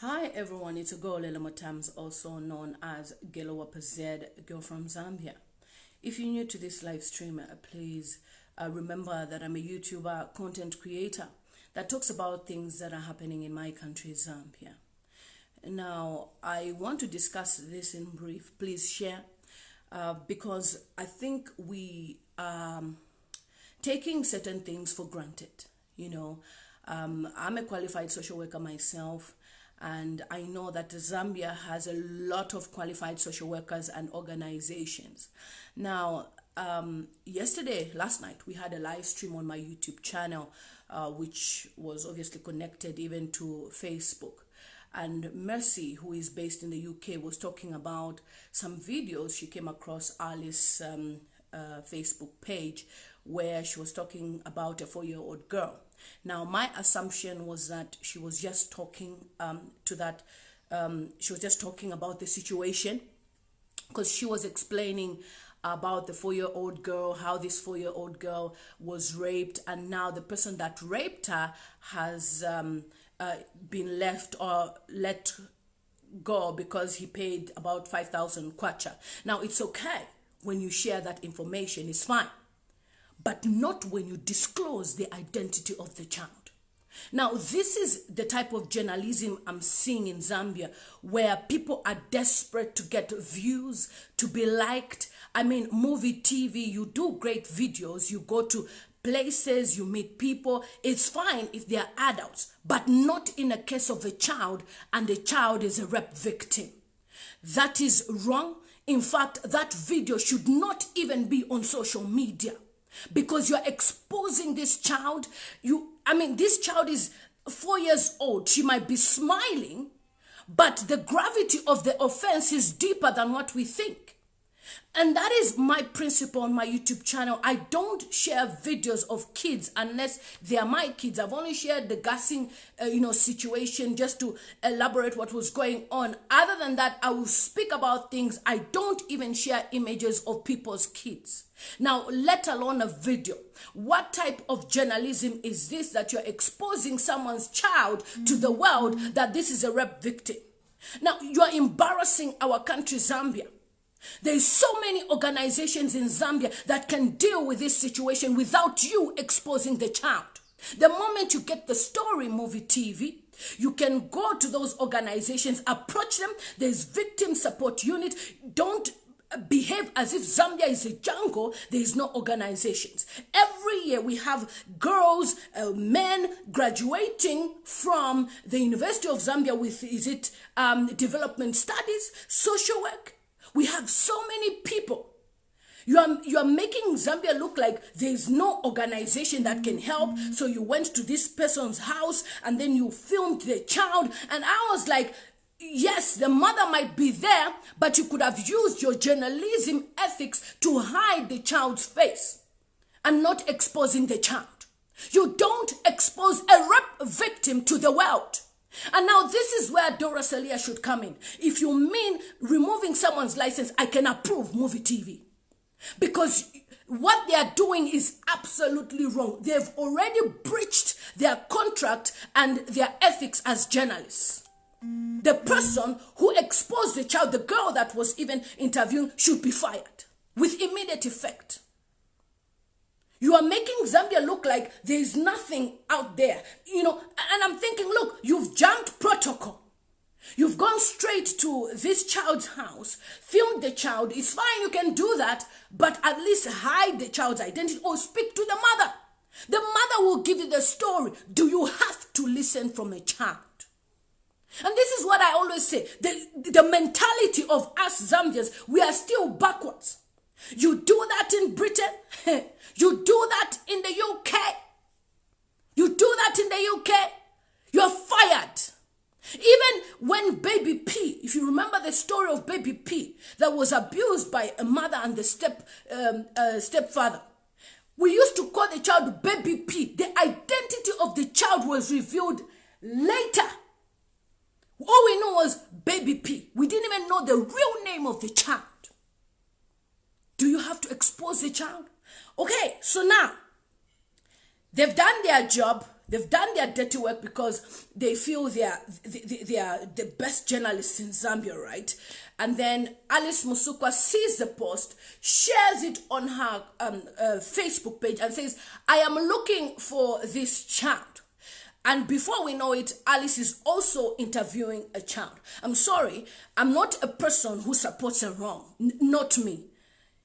Hi everyone, it's a girl Motams, also known as Gelo Wapazed, girl from Zambia. If you're new to this live stream, please remember that I'm a YouTuber content creator that talks about things that are happening in my country, Zambia. Now, I want to discuss this in brief. Please share because I think we are taking certain things for granted. I'm a qualified social worker myself, and I know that Zambia has a lot of qualified social workers and organizations. Now, last night, we had a live stream on my YouTube channel, which was obviously connected even to Facebook. And Mercy, who is based in the UK, was talking about some videos she came across Alice's Facebook page, where she was talking about a 4-year-old girl. Now, my assumption was that she was just talking she was just talking about the situation, because she was explaining about the 4-year-old girl, how this 4-year-old girl was raped, and now the person that raped her has been left or let go because he paid about 5,000 kwacha. Now, it's okay when you share that information, it's fine, but not when you disclose the identity of the child. Now, this is the type of journalism I'm seeing in Zambia, where people are desperate to get views, to be liked. I mean, Muvi TV, you do great videos, you go to places, you meet people. It's fine if they are adults, but not in a case of a child, and the child is a rape victim. That is wrong. In fact, that video should not even be on social media, because you're exposing this child. This child is 4 years old. She might be smiling, but the gravity of the offense is deeper than what we think. And that is my principle on my YouTube channel. I don't share videos of kids unless they are my kids. I've only shared the gassing, situation just to elaborate what was going on. Other than that, I will speak about things. I don't even share images of people's kids. Now, let alone a video. What type of journalism is this, that you're exposing someone's child to the world that this is a rape victim? Now, you're embarrassing our country, Zambia. There's so many organizations in Zambia that can deal with this situation without you exposing the child. The moment you get the story, Muvi TV, you can go to those organizations, approach them. There's victim support unit. Don't behave as if Zambia is a jungle. There is no organizations. Every year we have girls, men graduating from the University of Zambia with, development studies, social work. We have so many people. You are making Zambia look like there is no organization that can help. So you went to this person's house and then you filmed the child. And I was like, yes, the mother might be there, but you could have used your journalism ethics to hide the child's face and not exposing the child. You don't expose a rape victim to the world. And now this is where Dora Siliya should come in. If you mean removing someone's license, I can approve Muvi TV. Because what they are doing is absolutely wrong. They've already breached their contract and their ethics as journalists. The person who exposed the child, the girl that was even interviewing, should be fired with immediate effect. You are making Zambia look like there is nothing out there, and I'm thinking, look, you've jumped protocol. You've gone straight to this child's house, filmed the child. It's fine, you can do that, but at least hide the child's identity or speak to the mother. The mother will give you the story. Do you have to listen from a child? And this is what I always say. The mentality of us Zambians, we are still backwards. You do that in Britain. You do that in the UK. You do that in the UK. You're fired. Even when Baby P, if you remember the story of Baby P that was abused by a mother and the stepfather, we used to call the child Baby P. The identity of the child was revealed later. All we know was Baby P. We didn't even know the real name of the child. Do you have to expose the child? Okay, so now they've done their job. They've done their dirty work because they feel they are the best journalists in Zambia, right? And then Alice Musukwa sees the post, shares it on her Facebook page and says, I am looking for this child. And before we know it, Alice is also interviewing a child. I'm sorry, I'm not a person who supports a wrong. Not me.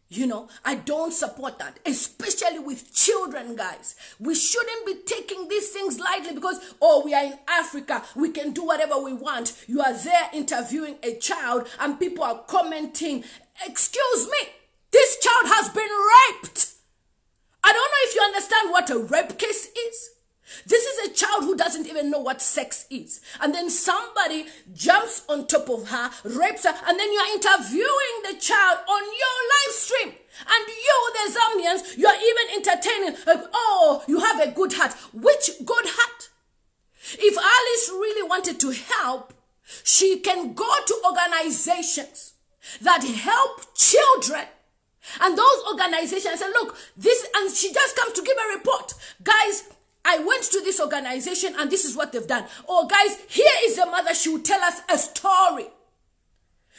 You know, I don't support that, especially with children, guys. We shouldn't be taking these things lightly because, oh, we are in Africa, we can do whatever we want. You are there interviewing a child and people are commenting, excuse me, this child has been raped. I don't know if you understand what a rape case is. This is a child who doesn't even know what sex is. And then somebody jumps on top of her, rapes her, and then you're interviewing the child on your live stream. And you, the Zambians, you're even entertaining, like, oh, you have a good heart. Which good heart? If Alice really wanted to help, she can go to organizations that help children. And those organizations say, look, this, and she just comes to give a report. Guys, I went to this organization and this is what they've done. Oh, guys, here is the mother. She will tell us a story.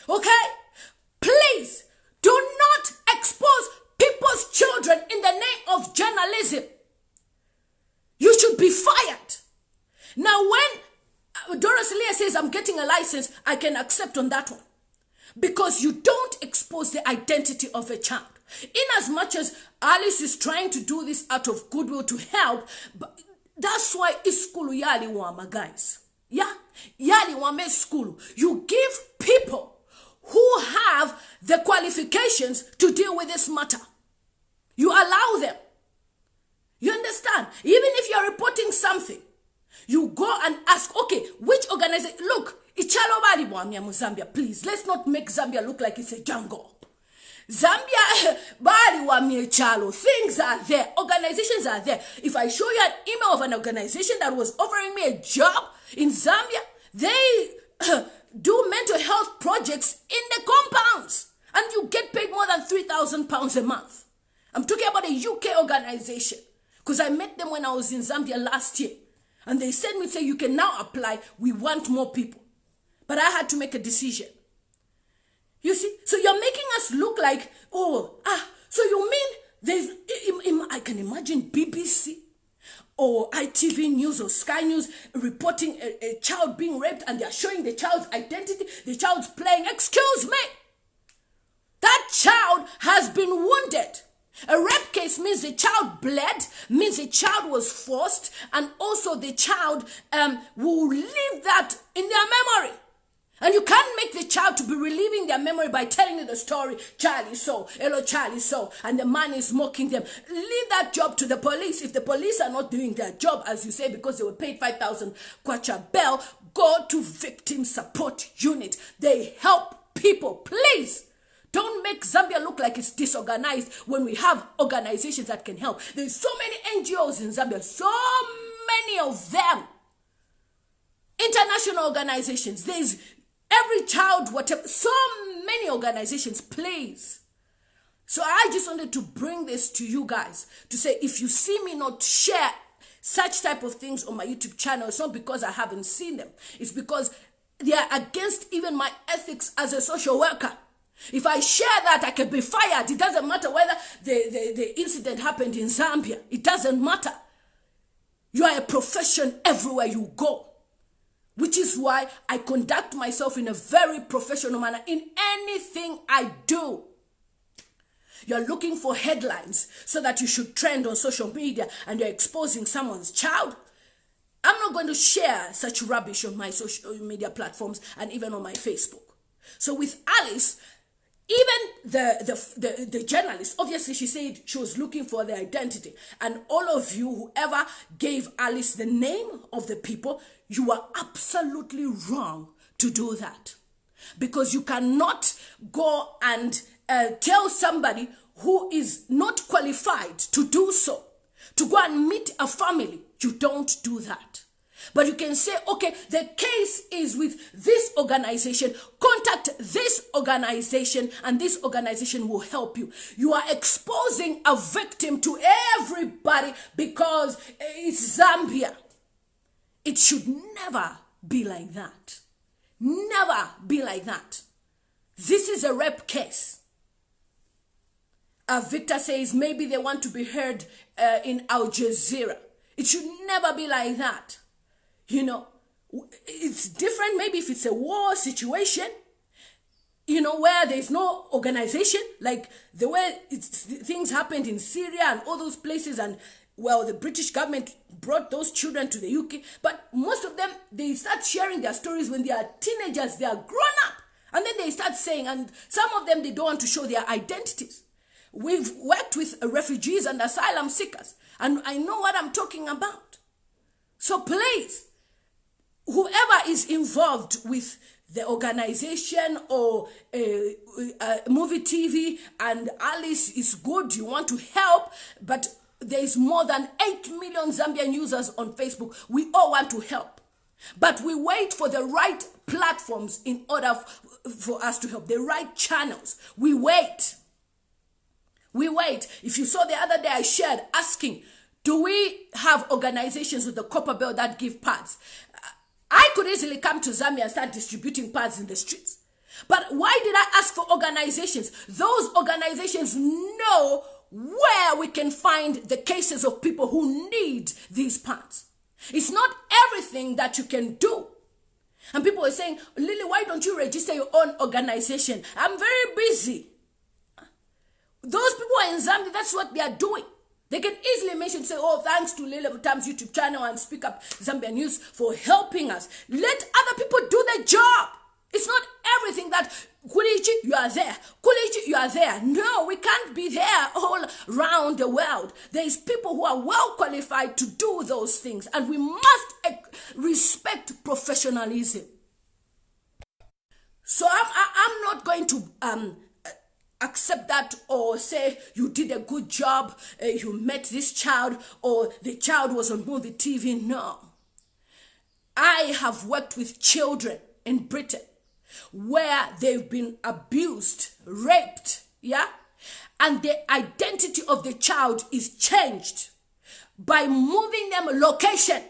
Okay? Please do not expose people's children in the name of journalism. You should be fired. Now, when Dora Siliya says, I'm getting a license, I can accept on that one. Because you don't expose the identity of a child. In as much as Alice is trying to do this out of goodwill to help, but that's why it's school yali wama, guys. Yeah? Yali wame school. You give people who have the qualifications to deal with this matter. You allow them. You understand? Even if you're reporting something, you go and ask, okay, which organization? Look, Ichalo bali wamya mu Zambia, please. Let's not make Zambia look like it's a jungle. Zambia, bali wa miechalo, things are there, organizations are there. If I show you an email of an organization that was offering me a job in Zambia, they do mental health projects in the compounds, and you get paid more than £3,000 a month. I'm talking about a UK organization, because I met them when I was in Zambia last year, and they sent me, say, you can now apply, we want more people. But I had to make a decision. You see, so you're making us look like, so you mean there's, I can imagine BBC or ITV News or Sky News reporting a child being raped and they're showing the child's identity, the child's playing, excuse me. That child has been wounded. A rape case means the child bled, means the child was forced, and also the child will leave that in their memory. And you can't make the child to be reliving their memory by telling you the story, Charlie so, hello Charlie so, and the man is mocking them. Leave that job to the police. If the police are not doing their job, as you say, because they were paid 5,000 kwacha bail, go to victim support unit. They help people. Please, don't make Zambia look like it's disorganized when we have organizations that can help. There's so many NGOs in Zambia, so many of them. International organizations, there's every child, whatever, so many organizations, please. So I just wanted to bring this to you guys to say, if you see me not share such type of things on my YouTube channel, it's not because I haven't seen them. It's because they are against even my ethics as a social worker. If I share that, I can be fired. It doesn't matter whether the incident happened in Zambia. It doesn't matter. You are a profession everywhere you go. Which is why I conduct myself in a very professional manner in anything I do. You're looking for headlines so that you should trend on social media and you're exposing someone's child. I'm not going to share such rubbish on my social media platforms and even on my Facebook. So with Alice, even the journalist, obviously she said she was looking for the identity. And all of you, whoever gave Alice the name of the people, you are absolutely wrong to do that. Because you cannot go and tell somebody who is not qualified to do so, to go and meet a family. You don't do that. But you can say, okay, the case is with this organization. Contact this organization and this organization will help you. You are exposing a victim to everybody because it's Zambia. It should never be like that. Never be like that. This is a rape case. Victor says maybe they want to be heard in Al Jazeera. It should never be like that. You know, it's different maybe if it's a war situation, you know, where there's no organization, like the way things happened in Syria and all those places, and well, the British government brought those children to the UK, but most of them, they start sharing their stories when they are teenagers, they are grown up, and then they start saying, and some of them, they don't want to show their identities. We've worked with refugees and asylum seekers, and I know what I'm talking about. So please, whoever is involved with the organization or Muvi TV, and Alice is good, you want to help, but there is more than 8 million Zambian users on Facebook. We all want to help, but we wait for the right platforms in order for us to help, the right channels. We wait. We wait. If you saw the other day, I shared asking, do we have organizations with the copper belt that give pads? I could easily come to Zambia and start distributing pads in the streets. But why did I ask for organizations? Those organizations know where we can find the cases of people who need these pads. It's not everything that you can do. And people are saying, Lily, why don't you register your own organization? I'm very busy. Those people are in Zambia, that's what they are doing. They can easily mention, say, oh, thanks to Lily Times YouTube channel and Speak Up Zambia News for helping us. Let other people do the job. It's not everything that, Kulichi, you are there. Kulichi, you are there. No, we can't be there all around the world. There is people who are well qualified to do those things, and we must respect professionalism. So I'm not going to accept that or say you did a good job, you met this child, or the child was on Muvi TV. No. I have worked with children in Britain where they've been abused, raped, yeah? And the identity of the child is changed by moving them location.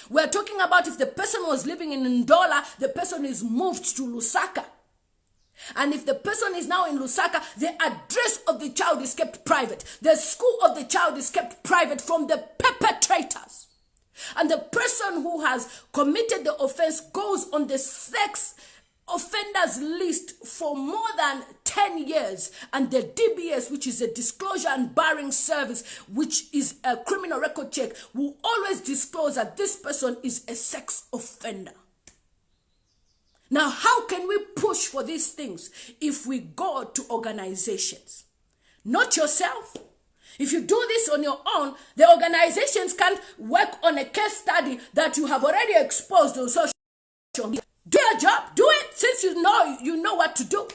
We're talking about if the person was living in Dora, the person is moved to Lusaka. And if the person is now in Lusaka, the address of the child is kept private. The school of the child is kept private from the perpetrators. And the person who has committed the offense goes on the sex offenders list for more than 10 years. And the DBS, which is a disclosure and barring service, which is a criminal record check, will always disclose that this person is a sex offender. Now, how can we push for these things if we go to organizations? Not yourself. If you do this on your own, the organizations can't work on a case study that you have already exposed on social media. Do your job. Do it since you know what to do.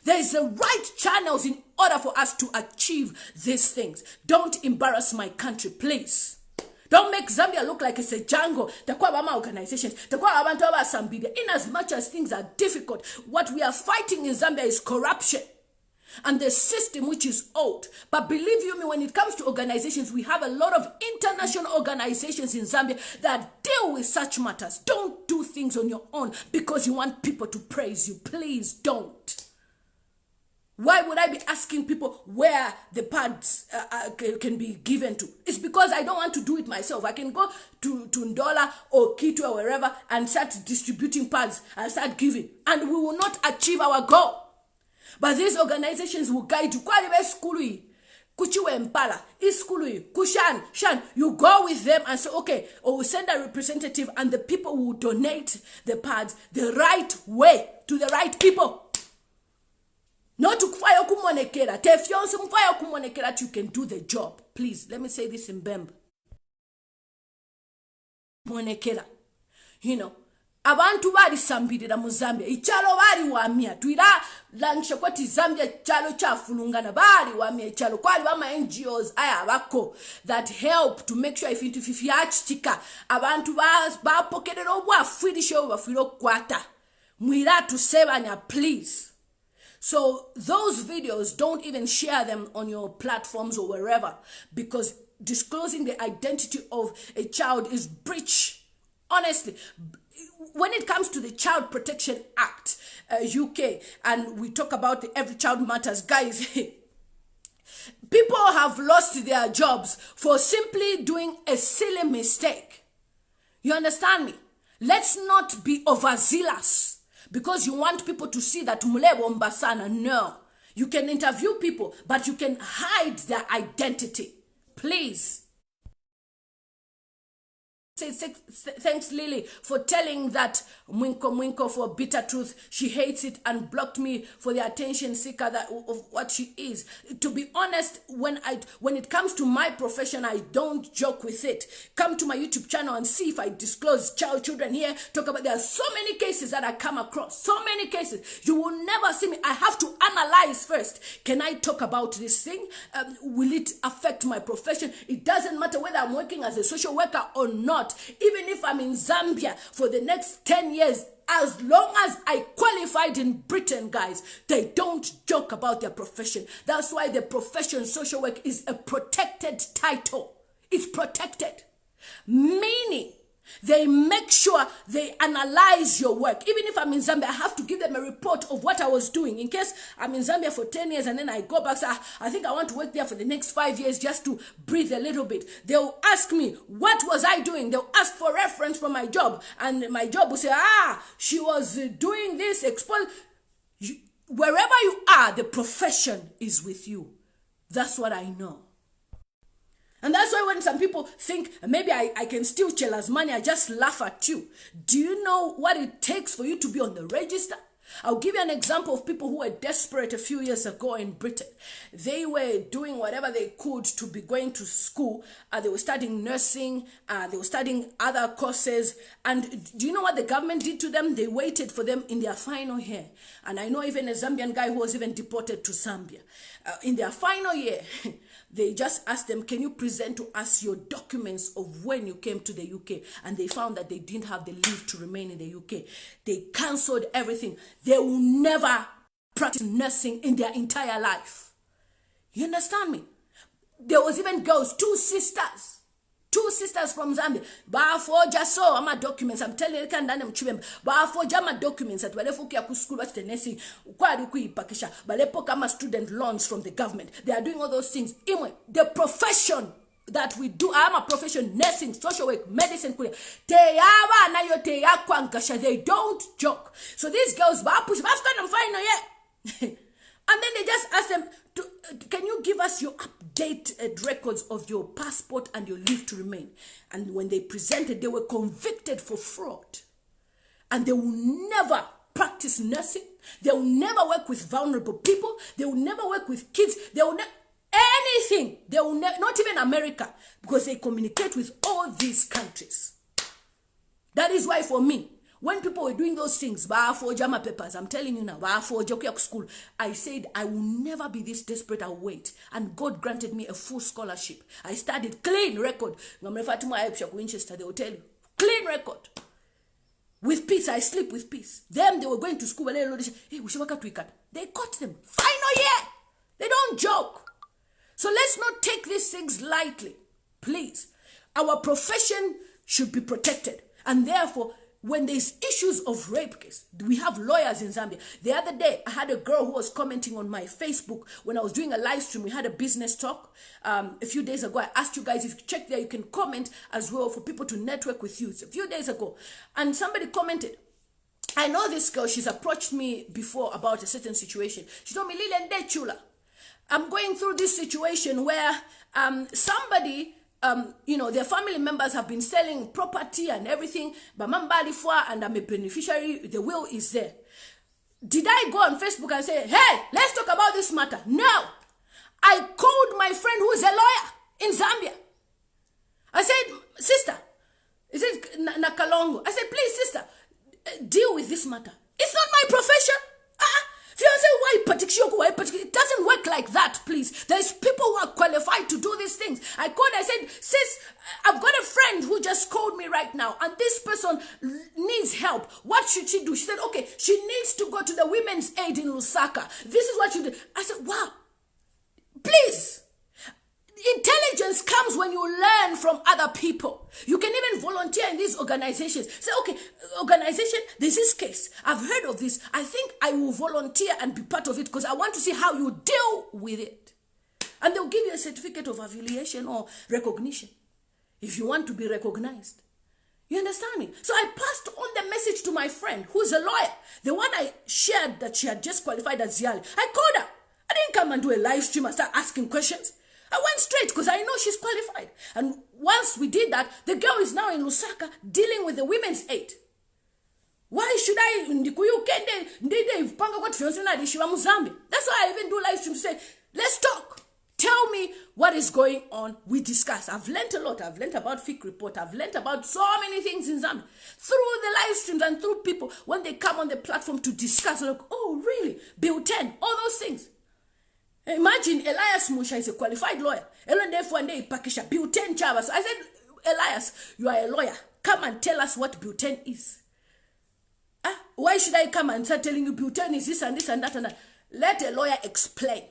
There is the right channels in order for us to achieve these things. Don't embarrass my country, please. Don't make Zambia look like it's a jungle. Organizations. In as much as things are difficult, what we are fighting in Zambia is corruption and the system which is old. But believe you me, when it comes to organizations, we have a lot of international organizations in Zambia that deal with such matters. Don't do things on your own because you want people to praise you. Please don't. Why would I be asking people where the pads can be given to? It's because I don't want to do it myself. I can go to Ndola or Kitu or wherever and start distributing pads and start giving. And we will not achieve our goal. But these organizations will guide you. You go with them and say, okay, or we send a representative and the people will donate the pads the right way to the right people. Not to kufaya kumonekera. Tefyonse mfaya kumonekera, you can do the job. Please, let me say this in Bemba. Monekera. You know, abantu bali sambirira mu Zambia. Ichalo bali wamia. Tuira lansha kwati Zambia chalo chafulungana bali wamia. Ichalo kwali wama NGOs aya wako that help to make sure if yachitika abantu ba pokerera obwa firisho bafiro kwata. Mwira to sebanya, please. So those videos, don't even share them on your platforms or wherever, because disclosing the identity of a child is breach Honestly, when it comes to the Child Protection Act, UK, and we talk about the Every Child Matters, guys, people have lost their jobs for simply doing a silly mistake. You understand me? Let's not be overzealous because you want people to see that Mulebo Mbasana. No. You can interview people, but you can hide their identity. Please. Thanks, Lily, for telling that Mwinko for bitter truth. She hates it and blocked me for the attention seeker of what she is. To be honest, when it comes to my profession, I don't joke with it. Come to my YouTube channel and see if I disclose children here. There are so many cases that I come across. So many cases. You will never see me. I have to analyze first. Can I talk about this thing? Will it affect my profession? It doesn't matter whether I'm working as a social worker or not. Even if I'm in Zambia for the next 10 years, as long as I qualified in Britain, guys, they don't joke about their profession. That's why the profession social work is a protected title. It's protected. Meaning, they make sure they analyze your work. Even if I'm in Zambia, I have to give them a report of what I was doing. In case I'm in Zambia for 10 years and then I go back, so I think I want to work there for the next 5 years just to breathe a little bit. They'll ask me, what was I doing? They'll ask for reference from my job. And my job will say, she was doing this, wherever you are, the profession is with you. That's what I know. And that's why when some people think maybe I can steal Chela's money, I just laugh at you. Do you know what it takes for you to be on the register? I'll give you an example of people who were desperate a few years ago in Britain. They were doing whatever they could to be going to school. They were studying nursing. They were studying other courses. And do you know what the government did to them? They waited for them in their final year. And I know even a Zambian guy who was even deported to Zambia. In their final year, they just asked them, can you present to us your documents of when you came to the UK? And they found that they didn't have the leave to remain in the UK. They cancelled everything. They will never practice nursing in their entire life. You understand me? There was even girls, two sisters from Zambia. Bafoja so ama documents. I'm telling you, can dane mchibemba. Bafoja ama documents at walefu kia ku school what the nursing kwadi kuipakisha. Balepo kama student loans from the government. They are doing all those things. Anyway, the profession that we do, I am a profession, nursing, social work, medicine. They don't joke. So these girls, and then they just ask them, can you give us your updated records of your passport and your leave to remain? And when they presented, they were convicted for fraud. And they will never practice nursing. They will never work with vulnerable people. They will never work with kids. They will never anything. They will not even America, because they communicate with all these countries. That is why for me, when people were doing those things, papers, I'm telling you now, school, I said I will never be this desperate. I'll wait. And God granted me a full scholarship. I studied clean record. They will tell you, clean record. With peace, I sleep with peace. Them, they were going to school. Hey, we should work at Wicked. They caught them. Final year. They don't joke. So let's not take these things lightly. Please. Our profession should be protected. And therefore, when there's issues of rape case, we have lawyers in Zambia. The other day, I had a girl who was commenting on my Facebook when I was doing a live stream. We had a business talk a few days ago. I asked you guys, if you check there, you can comment as well for people to network with you. It's a few days ago. And somebody commented, I know this girl, she's approached me before about a certain situation. She told me, Lilian Dechula, I'm going through this situation where somebody... their family members have been selling property and everything, but and I'm a beneficiary, the will is there. Did I go on Facebook and say, hey, let's talk about this matter? No. I called my friend who is a lawyer in Zambia. I said, sister, is it Nakalongo? I said, please, sister, deal with this matter. It's not my profession. It doesn't work like that, please. There's people who are qualified to do these things. I called, I said, sis, I've got a friend who just called me right now, and this person needs help. What should she do? She said, okay, she needs to go to the Women's Aid in Lusaka. This is what you do. I said, wow, please. Intelligence comes when you learn from other people. You can even volunteer in these organizations. Say, okay, organization, there's this case. I've heard of this. I think I will volunteer and be part of it because I want to see how you deal with it. And they'll give you a certificate of affiliation or recognition if you want to be recognized. You understand me? So I passed on the message to my friend who's a lawyer. The one I shared that she had just qualified as Yali. I called her. I didn't come and do a live stream and start asking questions. I went straight because I know she's qualified. And once we did that, the girl is now in Lusaka dealing with the women's aid. Why should I? That's why I even do live stream to say, let's talk. Tell me what is going on. We discuss. I've learned a lot. I've learned about FIC report. I've learned about so many things in Zambia. Through the live streams and through people, when they come on the platform to discuss, like, oh, really? Bill 10, all those things. Imagine Elias Musha is a qualified lawyer. Bill 10 Chavas. I said, Elias, you are a lawyer. Come and tell us what Bill 10 is. Why should I come and start telling you Bill 10 is this and this and that and that? Let a lawyer explain.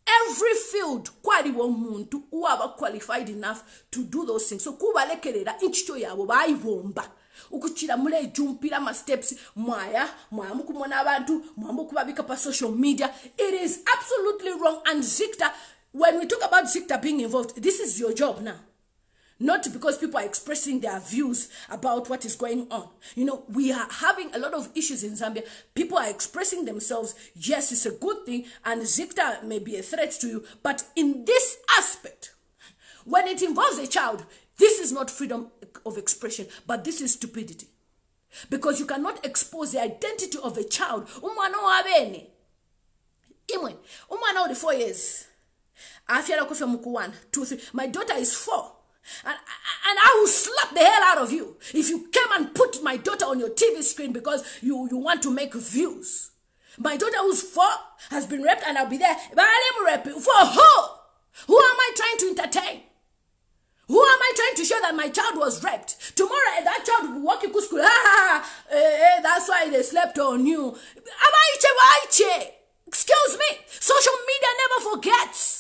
Every field, kwali wo muntu uaba qualified enough to do those things. So kuba lekerera inchito yabo bayivomba. Ukuchira mule jumpira ma steps mwaya mukumona abantu mukubabika pa social media. It is absolutely wrong. And Zicta, when we talk about Zicta being involved, this is your job now. Not because people are expressing their views about what is going on. You know, we are having a lot of issues in Zambia. People are expressing themselves. Yes, it's a good thing, and Zicta may be a threat to you. But in this aspect, when it involves a child, this is not freedom of expression, but this is stupidity. Because you cannot expose the identity of a child. Umwana wabene. Imwe. Umwana odi 4 years. Afya kufya muku 1, 2, 3. My daughter is 4. And I will slap the hell out of you if you came and put my daughter on your TV screen because you want to make views. My daughter who's 4 has been raped and I'll be there. But I'm raping for who? Who am I trying to entertain? Who am I trying to show that my child was raped? Tomorrow that child will be walking to school. That's why they slept on you. Excuse me. Social media never forgets.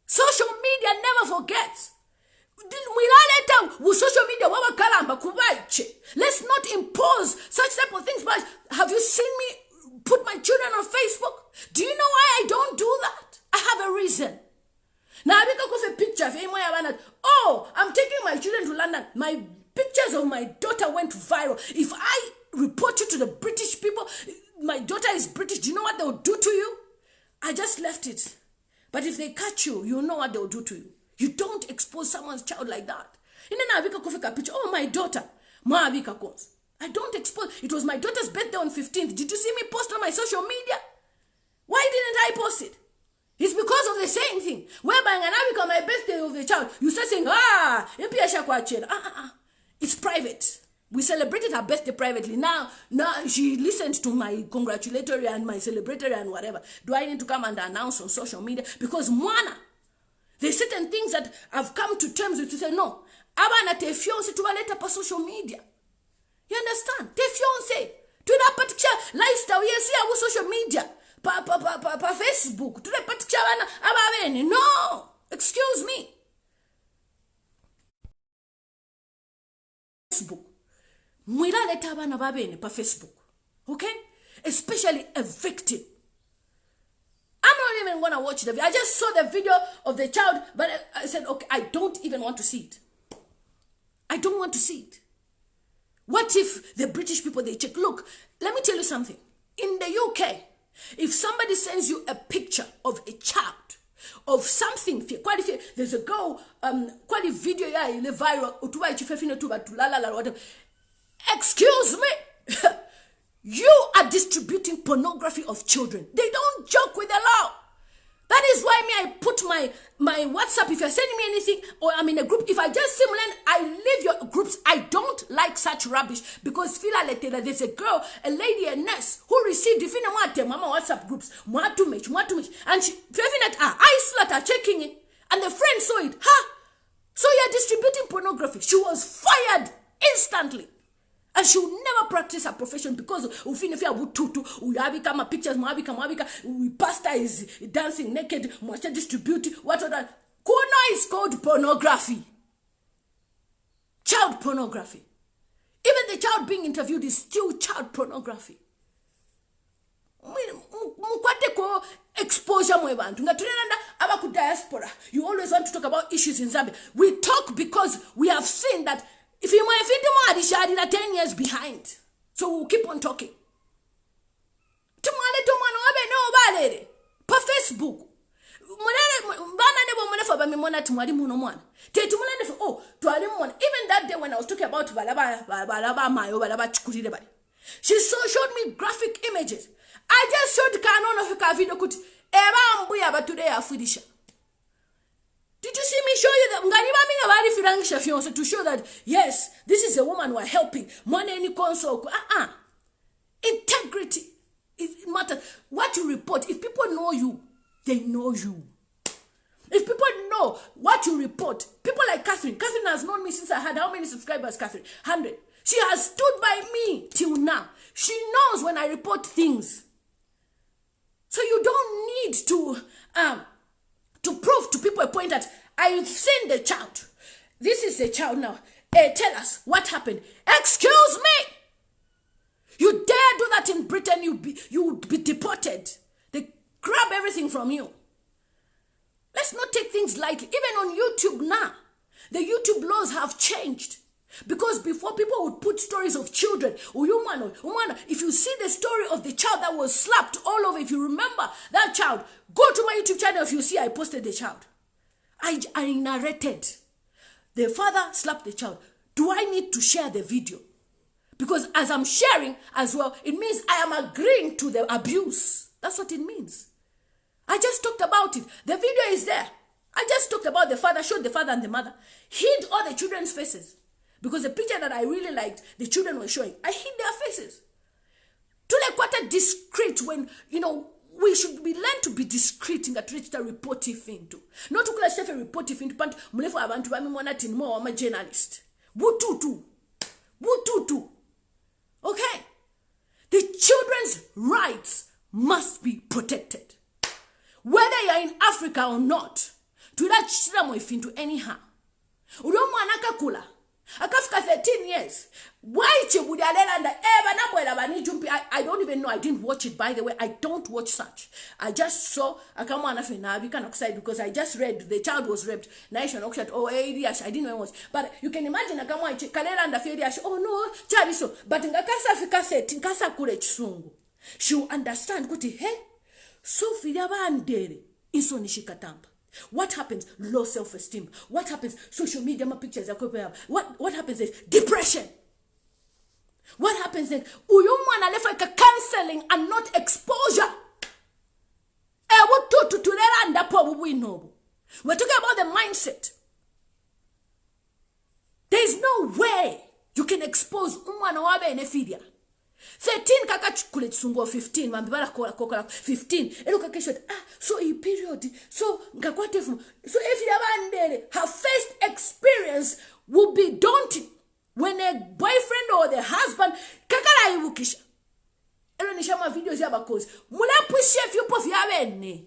Social media never forgets. Social media, let's not impose such type of things. But have you seen me put my children on Facebook? Do you know why I don't do that? I have a reason. Now I make a picture of him. Oh, I'm taking my children to London. My pictures of my daughter went viral. If I report you to the British people, my daughter is British. Do you know what they'll do to you? I just left it. But if they catch you, you know what they'll do to you. You don't expose someone's child like that. And then I make a picture. Oh, my daughter. I don't expose. It was my daughter's birthday on 15th. Did you see me post on my social media? Why didn't I post it? It's because of the same thing. Whereby my birthday of the child, you start saying, it's private. We celebrated her birthday privately. Now she listened to my congratulatory and my celebratory and whatever. Do I need to come and announce on social media? Because there's certain things that I've come to terms with to say, no. Abana te fiancé tu waleta pa social media. You understand? Te fiancé. Tu da particular lifestyle yes ya social media. Pa Facebook. Tu da particular ababene. No. Excuse me. Facebook. Mwila leta abana babene pa Facebook. Okay? Especially a victim. I'm not even going to watch the video. I just saw the video of the child, but I said, okay, I don't even want to see it. I don't want to see it. What if the British people, they check? Look, let me tell you something. In the UK, if somebody sends you a picture of a child, of something, there's a girl, quite a video, viral, excuse me, you are distributing pornography of children. They don't joke with the law. That is why I put my WhatsApp. If you're sending me anything or I'm in a group, if I just simulate, I leave your groups. I don't like such rubbish because there's a girl, a lady, a nurse who received mama WhatsApp groups. And she I checking it. And the friend saw it. So you're distributing pornography. She was fired instantly. And she will never never practice a profession because ufinifia bututu uyabika ma pictures mwabika pastor is dancing naked mwacha distribute what other kuna is called pornography. Child pornography. Even the child being interviewed is still child pornography. Mukwate ko exposure mwe bantu ngatunenda aba ku diaspora. You always want to talk about issues in Zambia. We talk because we have seen that if you want to shadi na 10 years behind. So we'll keep on talking. Tumale tumano abe no balere pa Facebook. Even that day when I was talking about she showed me graphic images. I just showed video did you see me show you that to show that yes, this is a woman who are helping integrity. It matters what you report. If people know you, they know you. If people know what you report, people like Catherine has known me since I had how many subscribers, Catherine? 100. She has stood by me till now. She knows when I report things. So you don't need to prove to people a point that I've seen the child. This is the child now. Tell us what happened. Excuse me. You dare do that in Britain, you would be deported. They grab everything from you. Let's not take things lightly. Even on YouTube now, the YouTube laws have changed. Because before people would put stories of children, if you see the story of the child that was slapped all over, if you remember that child, go to my YouTube channel if you see I posted the child. I narrated. The father slapped the child. Do I need to share the video? Because as I'm sharing as well, it means I am agreeing to the abuse. That's what it means. I just talked about it. The video is there. I just talked about the father, showed the father and the mother, hid all the children's faces. Because the picture that I really liked, the children were showing, I hid their faces. To like what a discreet when, we should be learned to be discreet in that Trisha reportive thing too. Not to call a reportive thing, but mulefo abantu bami mwana tinmo, I'm a journalist. Bututu. Okay? The children's rights must be protected. Whether you're in Africa or not, to that children if into anyhow. Udomo anakakula. Akafika 13 years. Why I don't even know. I didn't watch it, by the way. I don't watch such. I just saw because I just read the child was raped. I didn't even watch. But you can imagine oh no, child so. But in she'll understand. Hey, so iso nishikatamba. What happens? Low self-esteem. What happens? Social media pictures. What happens is depression. What happens is uyumwana left like counseling and not exposure. We're talking about the mindset. There is no way you can expose umwana wabe enefidia. 13 kaka chukule tsungo 15 mambibala kola 15 elo kakeshot so a period so ngakwate so if you abandere her first experience will be daunting when a boyfriend or the husband kakala ibukisha elo nishama videos ya bakozi mulapushie fyupo fyabene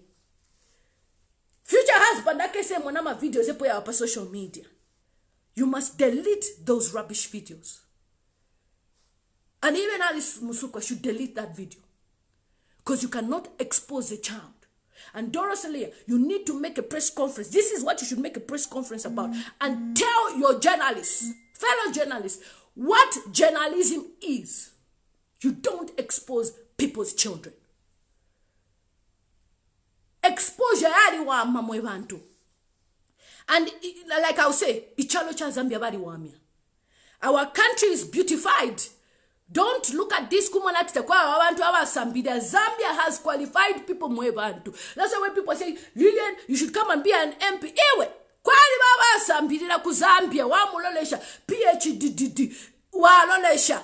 future husband akese mwana videos epo ya pa social media. You must delete those rubbish videos. And even Alice Musukwa should delete that video. Because you cannot expose the child. And Dora, Siliya, you need to make a press conference. This is what you should make a press conference about. And tell your journalists, fellow journalists, what journalism is. You don't expose people's children. Exposure wa mamwe bantu. And like I'll say, ichalo cha Zambia bari wamia. Our country is beautified. Don't look at this kumonati kwa abantu abasambida. Zambia has qualified people mwe bantu. That's why when people say, Lillian, you should come and be an MP. Ewe, kwali baba sambidira ku Zambia wa mulolesha PhD wa lolesha.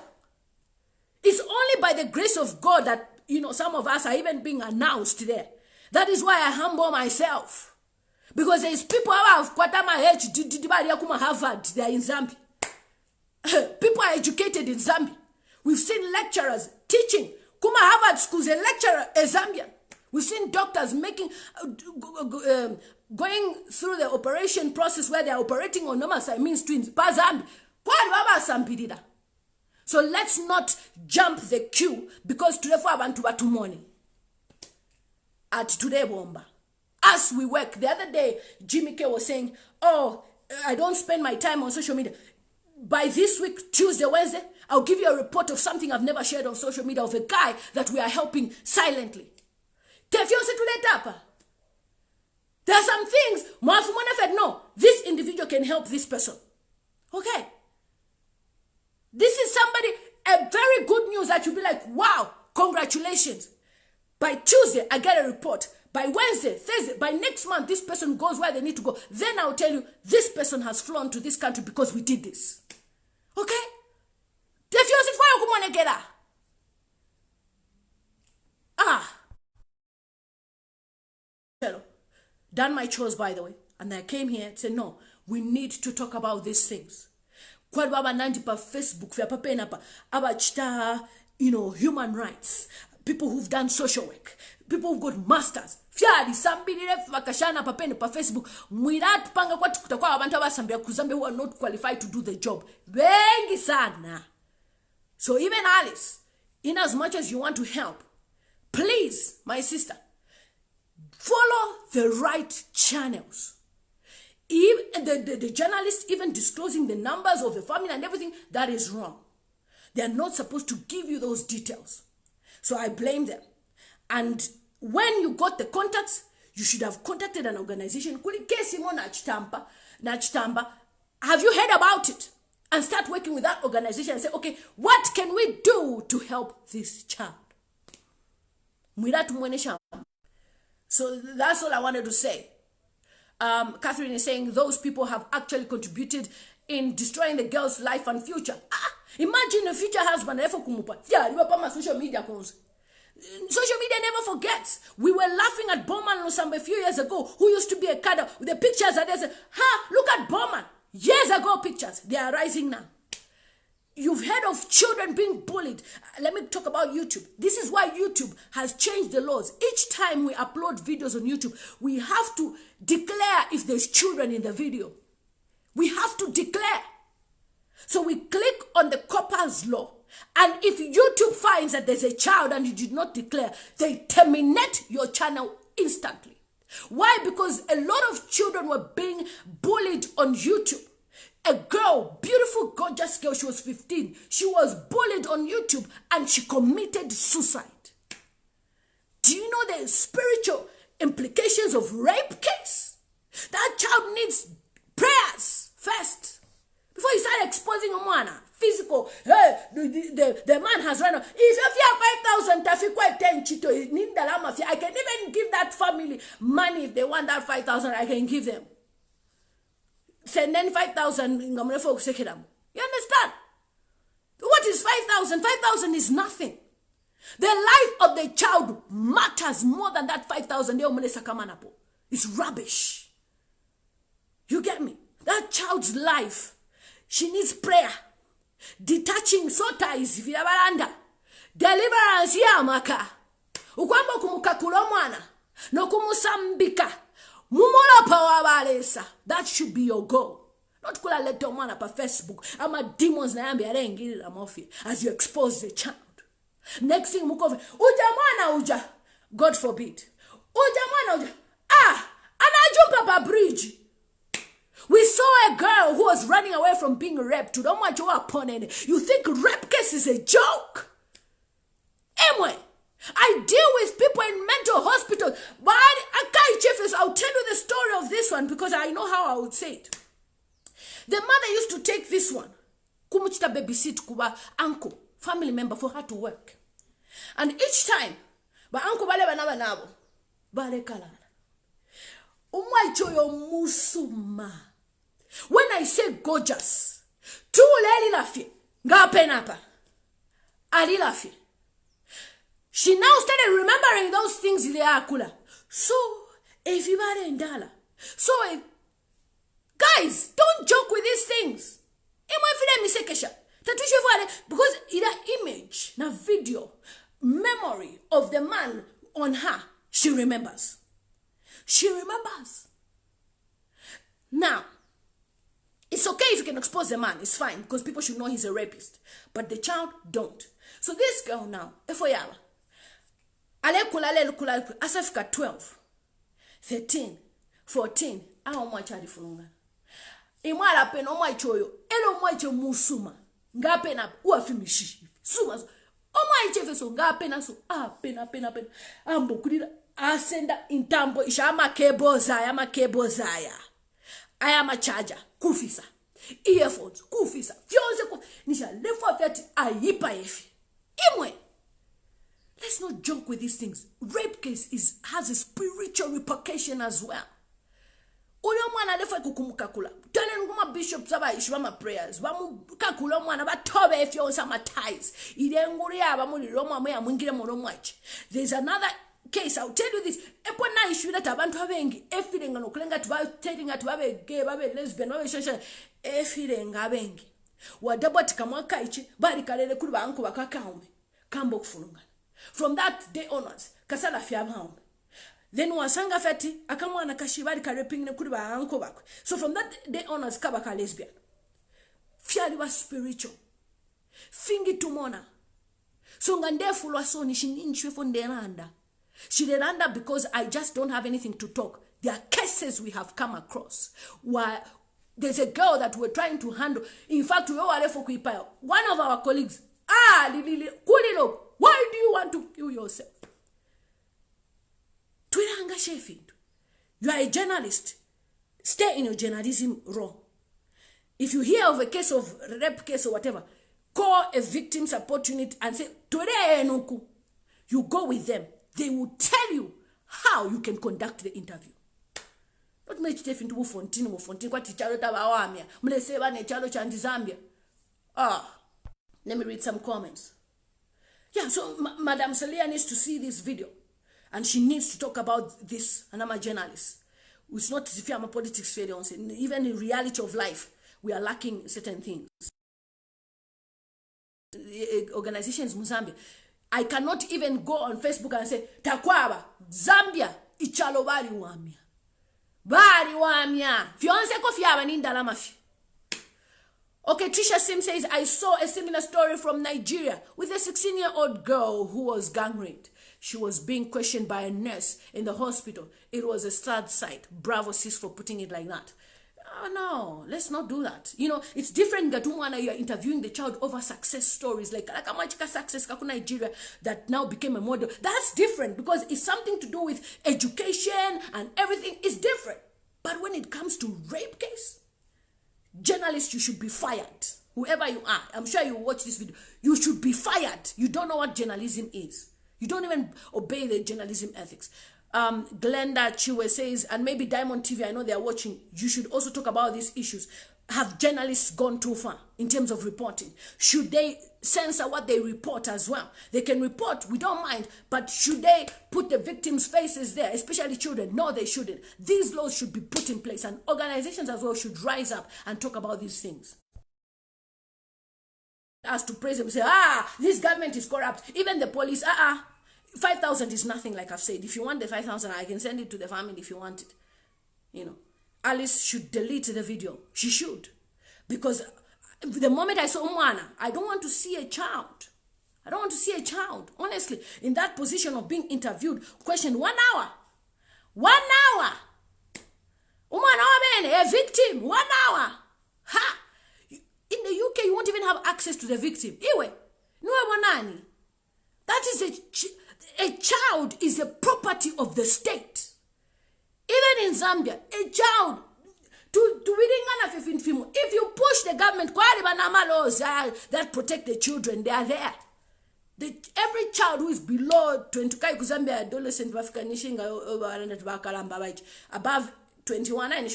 It's only by the grace of God that some of us are even being announced there. That is why I humble myself. Because there is people who have kwatama HDD bari ya kuma Harvard. They are in Zambia. People are educated in Zambia. We've seen lecturers teaching. Kuma Harvard schools, a lecturer, a Zambian. We've seen doctors making, going through the operation process where they're operating on normal means twins. So let's not jump the queue because today for abantu batu morning. At today bomba. As we work, the other day, Jimmy K was saying, oh, I don't spend my time on social media. By this week, Tuesday, Wednesday, I'll give you a report of something I've never shared on social media of a guy that we are helping silently. There are some things, no, this individual can help this person. Okay. This is somebody, a very good news that you'll be like, wow, congratulations. By Tuesday, I get a report. By Wednesday, Thursday, by next month, this person goes where they need to go. Then I'll tell you, this person has flown to this country because we did this. Okay? Done my chores, by the way. And I came here and said, no, we need to talk about these things. Kwa baba nandi pa Facebook, vya papena pa, abachita, human rights. People who've done social work, people who've got masters. Fyari sambiri refu wakashana papeni pa Facebook. Mwiratu panga kwa tukutakuwa wabantu wa Zambia kuzambia who are not qualified to do the job. Wengi sana. So even Alice, in as much as you want to help, please, my sister, follow the right channels. Even the journalists even disclosing the numbers of the family and everything, that is wrong. They are not supposed to give you those details. So I blame them. And when you got the contacts, you should have contacted an organization. Have you heard about it? And start working with that organization and say, okay, what can we do to help this child? So that's all I wanted to say. Catherine is saying those people have actually contributed in destroying the girl's life and future. Imagine a future husband. Social media never forgets. We were laughing at Bowman Lusamba a few years ago, who used to be a cadre. The pictures are there. Look at Bowman. Years ago pictures. They are rising now. You've heard of children being bullied. Let me talk about YouTube. This is why YouTube has changed the laws. Each time we upload videos on YouTube, we have to declare if there's children in the video. We have to declare. So we click on the Copper's Law. And if YouTube finds that there's a child and you did not declare, they terminate your channel instantly. Why? Because a lot of children were being bullied on YouTube. A girl, beautiful, gorgeous girl, she was 15. She was bullied on YouTube and she committed suicide. Do you know the spiritual implications of rape case? That child needs prayers first. Before you start exposing a man, physical, the man has run out. If you have 5,000, I can even give that family money if they want that 5,000, I can give them. Send then 5,000. You understand? What is 5,000? 5,000 is nothing. The life of the child matters more than that 5,000. It's rubbish. You get me? That child's life, she needs prayer. Detaching sotais virabaranda. Deliverance yamaka. Ukwamba kumukakula mwana. No kumusambika. That should be your goal. Not kula leto mwana pa Facebook. Ama demons na yambi arengiri la mafia as you expose the child. Next thing mukove. Uja mwana uja. God forbid. Uja mwana uja. Anajumpa pa bridge. We saw a girl who was running away from being raped. You think rape case is a joke? Anyway, I deal with people in mental hospitals. But I'll tell you the story of this one because I know how I would say it. The mother used to take this one. Kumuchita babysit kuba uncle, family member for her to work. And each time, ba uncle bale banaba nabo. Bale kalala. Umwaicho yo musuma. When I say gorgeous, tu leli lafi, nga penapa. Ali lafi. She now started remembering those things in the akula. So, if you are in dollar. So, guys, don't joke with these things. Because in that image, the video, memory of the man on her, she remembers. She remembers. Now, it's okay if you can expose the man, it's fine, because people should know he's a rapist. But the child don't. So this girl now, efoyala, asafika 12, 13, 14, aho mwa chadi fulunga. Imwala pena omwa choyo, elo mwa cho musuma, nga pena uafimishi. Suma, omwa ichefe so, nga pena so, pena. Ambo kudira, asenda intambo, isha ama kebo zaya. Ayama charger, kufisa. Earphones, kufisa. Fionze nisha lefa feti ayipa efi. Imwe. Let's not joke with these things. Rape case has a spiritual repercussion as well. Uyo mwana lefa kukumuka kula. Tane nguma bishop saba ishwama prayers. Bamu kakula mwana batobe efi osama ties. Ide nguri ya bamu liroma mwe ya mwingire mwachi. There's another case, I'll tell you this. Epo na issue that abantu abengi efirenga no kulenga telling at babe gay, babe lesbian, babe shasha efirenga abengi. Wadabati kamwaka ichi bali kalele kuli banko bakakaume. Kambo kufulunga. From that day onwards, kasala fiabhaume. Then wasanga feti akamwana kashibali kareping ne kuli banko bakwe. So from that day onwards kabaka lesbian. Fiali was spiritual. Fingi tumona. So ngandefu lwasoni shininchwe fonderanda. She did under because I just don't have anything to talk. There are cases we have come across where there's a girl that we're trying to handle. In fact, one of our colleagues, Kulilo, why do you want to kill yourself? You are a journalist. Stay in your journalism role. If you hear of a case of rape case or whatever, call a victim support unit and say, you go with them. They will tell you how you can conduct the interview. Not much different to Fontin, what Ticharo Tawamia, Mleseva Nechalo Chanti Zambia. Let me read some comments. Yeah, so Madam Siliya needs to see this video. And she needs to talk about this. And I'm a journalist. It's not if I'm a politics failure. Even in reality of life, we are lacking certain things. Organizations in Zambia. I cannot even go on Facebook and say, Takwaba, Zambia, ichalo bali wamia. Bali wamia. Fionse ko fiaba nindala mafi. Okay, Trisha Sim says, I saw a similar story from Nigeria with a 16-year-old girl who was gang raped. She was being questioned by a nurse in the hospital. It was a sad sight. Bravo, sis, for putting it like that. Oh, no, let's not do that. You know, it's different. You're interviewing the child over success stories like success Nigeria that now became a model. That's different because it's something to do with education and everything is different. But when it comes to rape case, journalists, you should be fired. Whoever you are, I'm sure you watch this video. You should be fired. You don't know what journalism is. You don't even obey the journalism ethics. Glenda Chiwe says, and maybe Diamond TV, I know they're watching, you should also talk about these issues. Have journalists gone too far in terms of reporting? Should they censor what they report as well? They can report, we don't mind, but should they put the victims' faces there, especially children? No, they shouldn't. These laws should be put in place, and organizations as well should rise up and talk about these things. As to praise them, say, this government is corrupt. Even the police, 5,000 is nothing, like I've said. If you want the 5,000, I can send it to the family if you want it. You know, Alice should delete the video. She should. Because the moment I saw Mwana, I don't want to see a child. I don't want to see a child, honestly, in that position of being interviewed, questioned 1 hour. 1 hour. A victim, 1 hour. Ha! In the UK, you won't even have access to the victim. Iwe, that is a child is a property of the state. Even in Zambia, a child, if you push the government, laws that protect the children, they are there. Every child who is below 20, Zambia adolescent, above 21,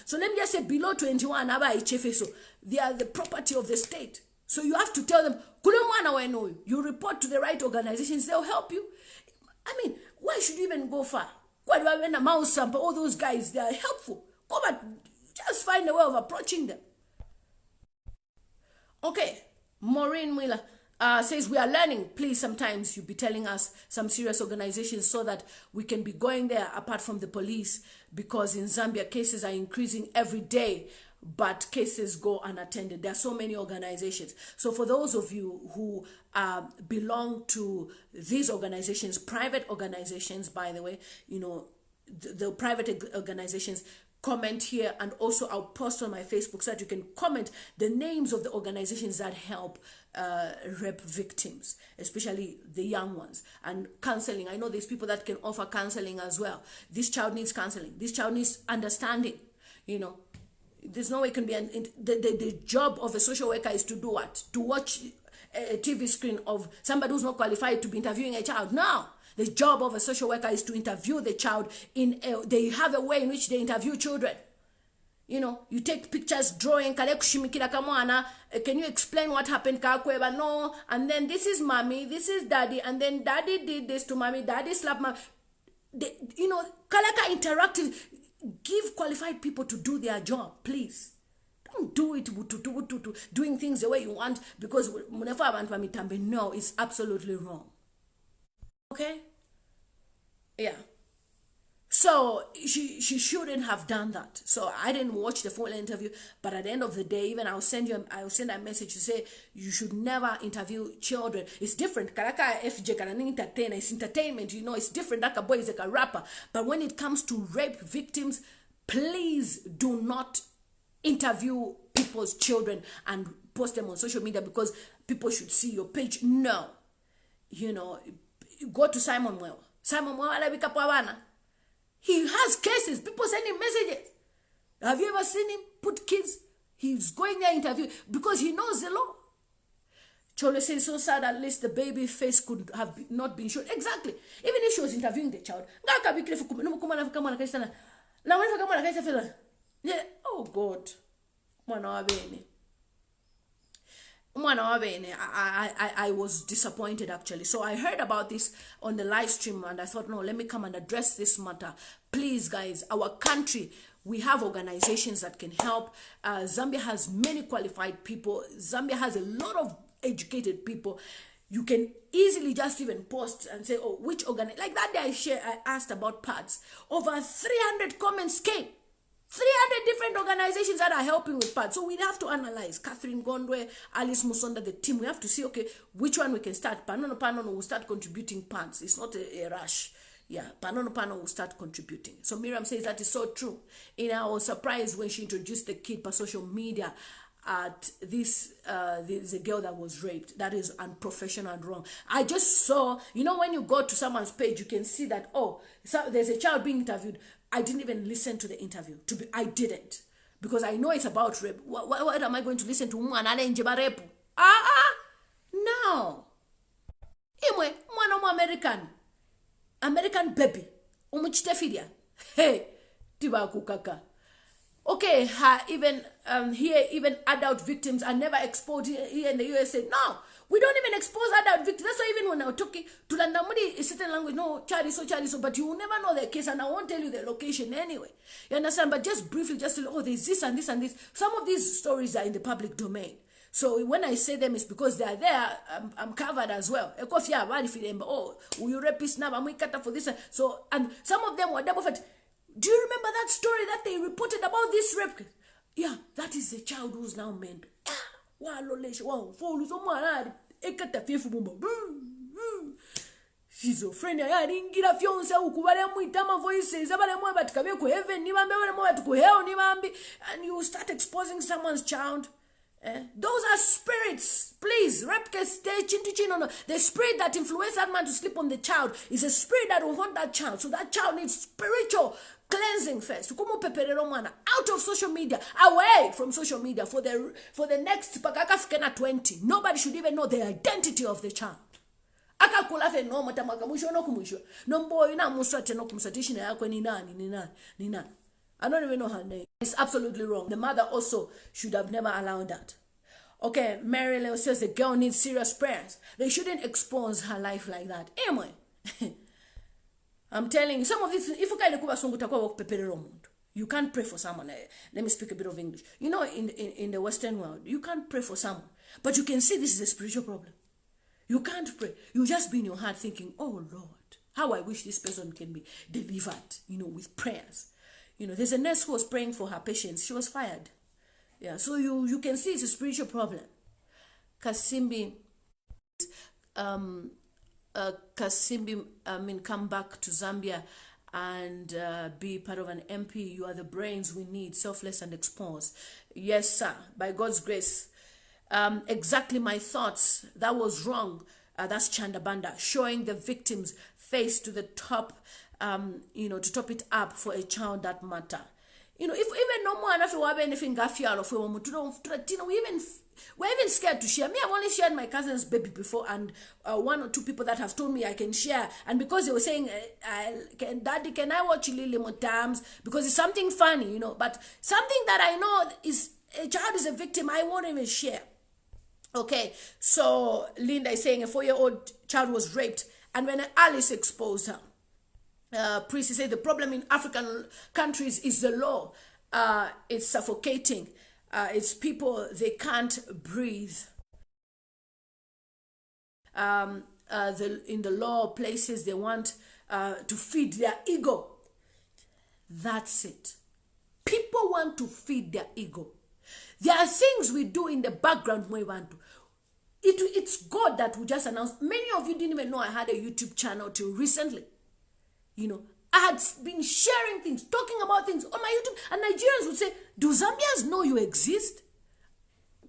so let me just say below 21, they are the property of the state. So you have to tell them, you report to the right organizations, they'll help you. I mean, why should you even go far? All those guys, they are helpful. Go back, just find a way of approaching them. Okay, Maureen Wheeler. says we are learning. Please, sometimes you be telling us some serious organizations so that we can be going there apart from the police, because in Zambia cases are increasing every day, but cases go unattended. There are so many organizations. So for those of you who belong to these organizations, private organizations, by the way, you know, the private organizations, comment here, and also I'll post on my Facebook so that you can comment the names of the organizations that help rape victims, especially the young ones, and counseling. I know there's people that can offer counseling as well. This child needs counseling. This child needs understanding. You know, there's no way it can be the job of a social worker is to do what? To watch a TV screen of somebody who's not qualified to be interviewing a child. No. The job of a social worker is to interview the child. They have a way in which they interview children. You know, you take pictures, drawing, can you explain what happened? No, and then this is mommy, this is daddy, and then daddy did this to mommy, daddy slapped mommy. You know, kalaka interactive. Give qualified people to do their job, please. Don't do it to doing things the way you want, because no, it's absolutely wrong. Okay? Yeah. So she shouldn't have done that. So I didn't watch the full interview, but at the end of the day, even I'll send a message to say you should never interview children. It's different. Karaka FJ can entertain. It's entertainment, you know. It's different. Like a boy is like a rapper. But when it comes to rape victims, please do not interview people's children and post them on social media because people should see your page. No, you know, go to Simon Mwewa. Simon Mwewa, he has cases. People send him messages. Have you ever seen him put kids? He's going there interview because he knows the law. Chole says, so sad, at least the baby face could have not been shown. Exactly. Even if she was interviewing the child. Yeah. Oh God. I was disappointed actually. So I heard about this on the live stream and I thought, no, let me come and address this matter. Please, guys, our country, we have organizations that can help. Zambia has many qualified people. Zambia has a lot of educated people. You can easily just even post and say, oh, which organization? Like that day I asked about pads. Over 300 comments came. 300 different organizations that are helping with pads. So we have to analyze. Catherine Gondwe, Alice Musonda, the team. We have to see, okay, which one we can start. Panono will start contributing pads. It's not a rush. Yeah, Panono will start contributing. So Miriam says that is so true. I was surprised when she introduced the kid per social media at this a girl that was raped. That is unprofessional and wrong. I just saw, you know, when you go to someone's page, you can see that, oh, so there's a child being interviewed. I didn't even listen to the interview. I didn't. Because I know it's about rape. What am I going to listen to? No. Imwe, American baby. Umuchitefidia. Hey, tiba kukaka. Okay, even here, adult victims are never exposed here in the USA. No, we don't even expose adult victims. That's why even when I was talking to Landamudi, a certain language, no, Charlie so, but you will never know the case, and I won't tell you the location anyway. You understand? But just briefly, just to, oh, there's this and this and this. Some of these stories are in the public domain. So when I say them, it's because they are there. I'm covered as well. Oh, you rapist now? I'm for this. So, and some of them were double fat. Do you remember that story that they reported about this rape? Yeah, that is the child who's now meant. Schizophrenia yaringira fyonsa ukubale muitama voices abale mwe batikabe ku heaven nibambe abale mwe batuku hell nibambi, and you start exposing someone's child. Those are spirits. Please, rape case stay chin. The spirit that influenced that man to sleep on the child is a spirit that will haunt that child. So that child needs spiritual cleansing first. Out of social media, away from social media for the next 20. Nobody should even know the identity of the child. Akakulafe no matamaka mwisho no kumwisho. Nombo ina muswate no kumsatishina yako ni nani. I don't even know her name. It's absolutely wrong. The mother also should have never allowed that. Okay, Mary Leo says the girl needs serious prayers. They shouldn't expose her life like that. Anyway, I'm telling you, some of this, if you can't pray for someone. Let me speak a bit of English. You know, in the Western world, you can't pray for someone. But you can see this is a spiritual problem. You can't pray. You just be in your heart thinking, oh Lord, how I wish this person can be delivered, with prayers. There's a nurse who was praying for her patients. She was fired. Yeah, so you can see it's a spiritual problem. Kasimbi, come back to Zambia and be part of an MP. You are the brains we need, selfless and exposed. Yes, sir, by God's grace. Exactly my thoughts. That was wrong. That's Chandabanda, showing the victim's face to the top, to top it up for a child that matter. If even no more enough to have anything gafiar of we're even scared to share. Me, I've only shared my cousin's baby before, and one or two people that have told me I can share. And because they were saying, Daddy, can I watch Lily more times? Because it's something funny, But something that I know is a child is a victim, I won't even share. Okay, so Linda is saying a 4-year-old child was raped, and when Alice exposed her, Prissy said the problem in African countries is the law. It's suffocating. It's people, they can't breathe. In the law places, they want to feed their ego. That's it. People want to feed their ego. There are things we do in the background when we want to. It's God that will just announce. Many of you didn't even know I had a YouTube channel till recently. I had been sharing things, talking about things on my YouTube, and Nigerians would say, do Zambians know you exist?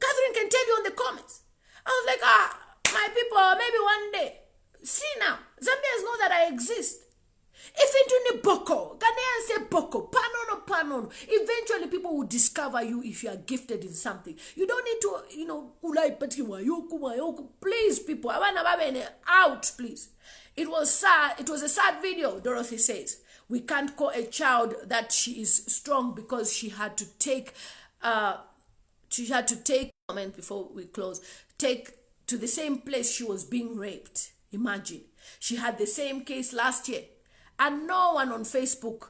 Catherine can tell you in the comments. I was like, my people, maybe one day. See now, Zambians know that I exist. If you do boko, Ghanaians say boko, panono. Eventually people will discover you if you are gifted in something. You don't need to, ulai pati please people, out please. It was sad. It was a sad video, Dorothy says. We can't call a child that she is strong because she had to take, comment before we close, take to the same place she was being raped. Imagine. She had the same case last year. And no one on Facebook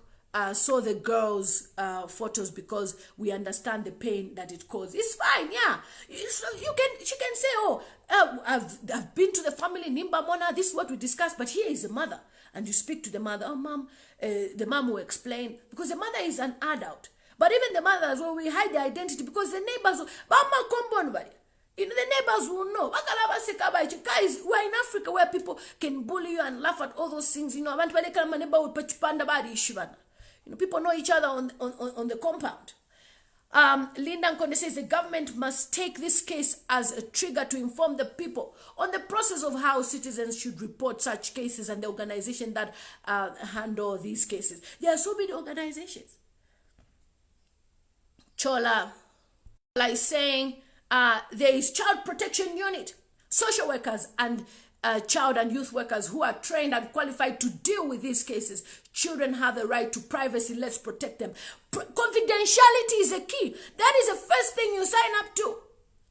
saw the girl's photos because we understand the pain that it caused. It's fine, yeah. She can say, oh, I've been to the family, Nimba Mona, this is what we discussed, but here is the mother. And you speak to the mother, oh, mom, the mom will explain, because the mother is an adult. But even the mother as well, we hide their identity because the neighbors, the neighbors will know. Guys, we're in Africa where people can bully you and laugh at all those things. People know each other on the compound. Linda Nkonde says the government must take this case as a trigger to inform the people on the process of how citizens should report such cases and the organization that handle these cases. There are so many organizations. Chola is saying there is child protection unit, social workers and child and youth workers who are trained and qualified to deal with these cases. Children have the right to privacy. Let's protect them. Confidentiality is a key. That is the first thing you sign up to.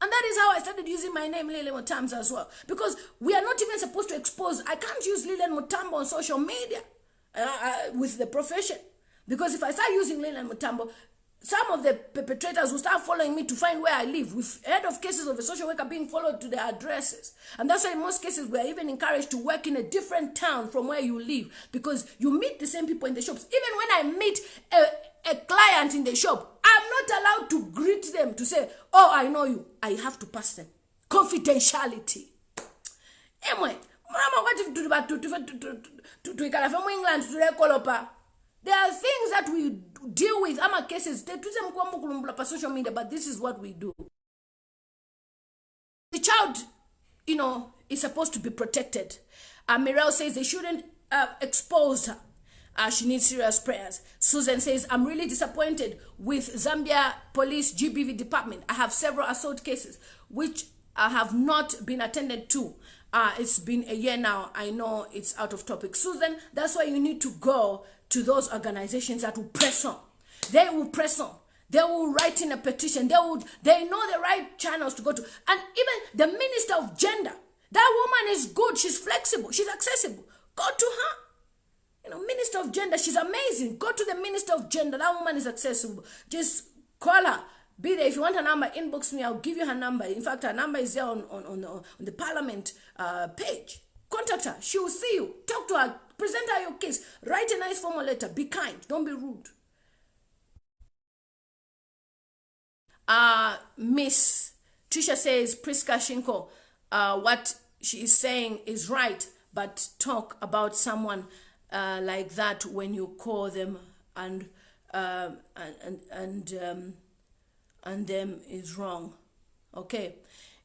And that is how I started using my name, Lilian Mutambo, as well. Because we are not even supposed to expose. I can't use Lilian Mutambo on social media with the profession. Because if I start using Lilian Mutambo, some of the perpetrators will start following me to find where I live. We've heard of cases of a social worker being followed to their addresses. And that's why in most cases we are even encouraged to work in a different town from where you live. Because you meet the same people in the shops. Even when I meet a client in the shop, I'm not allowed to greet them to say, oh, I know you. I have to pass them. Confidentiality. Anyway, there are things that we deal with. Cases, social media, but this is what we do. The child, is supposed to be protected. Mirel says they shouldn't expose her. She needs serious prayers. Susan says, I'm really disappointed with Zambia Police GBV department. I have several assault cases which have not been attended to. It's been a year now. I know it's out of topic. Susan, that's why you need to go to those organizations that will press on. They will press on. They will write in a petition. They know the right channels to go to. And even the Minister of Gender, that woman is good. She's flexible. She's accessible. Go to her. Minister of Gender, she's amazing. Go to the Minister of Gender. That woman is accessible. Just call her. Be there. If you want her number, inbox me. I'll give you her number. In fact, her number is there on the Parliament page. Contact her. She will see you. Talk to her. Present her your case. Write a nice formal letter. Be kind. Don't be rude. Miss Trisha says, Priska Shinko, what she is saying is right, but talk about someone like that when you call them and them is wrong. Okay,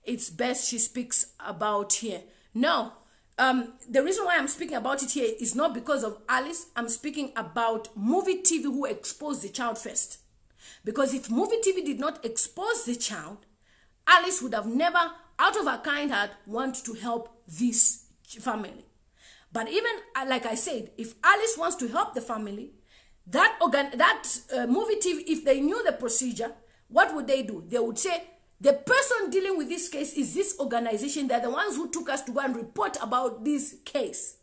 it's best she speaks about here. No, the reason why I'm speaking about it here is not because of Alice. I'm speaking about Muvi TV, who exposed the child first. Because if Muvi TV did not expose the child, Alice would have never, out of her kind heart, want to help this family. But even, like I said, if Alice wants to help the family, that Muvi TV, if they knew the procedure, what would they do? They would say, the person dealing with this case is this organization. They're the ones who took us to go and report about this case.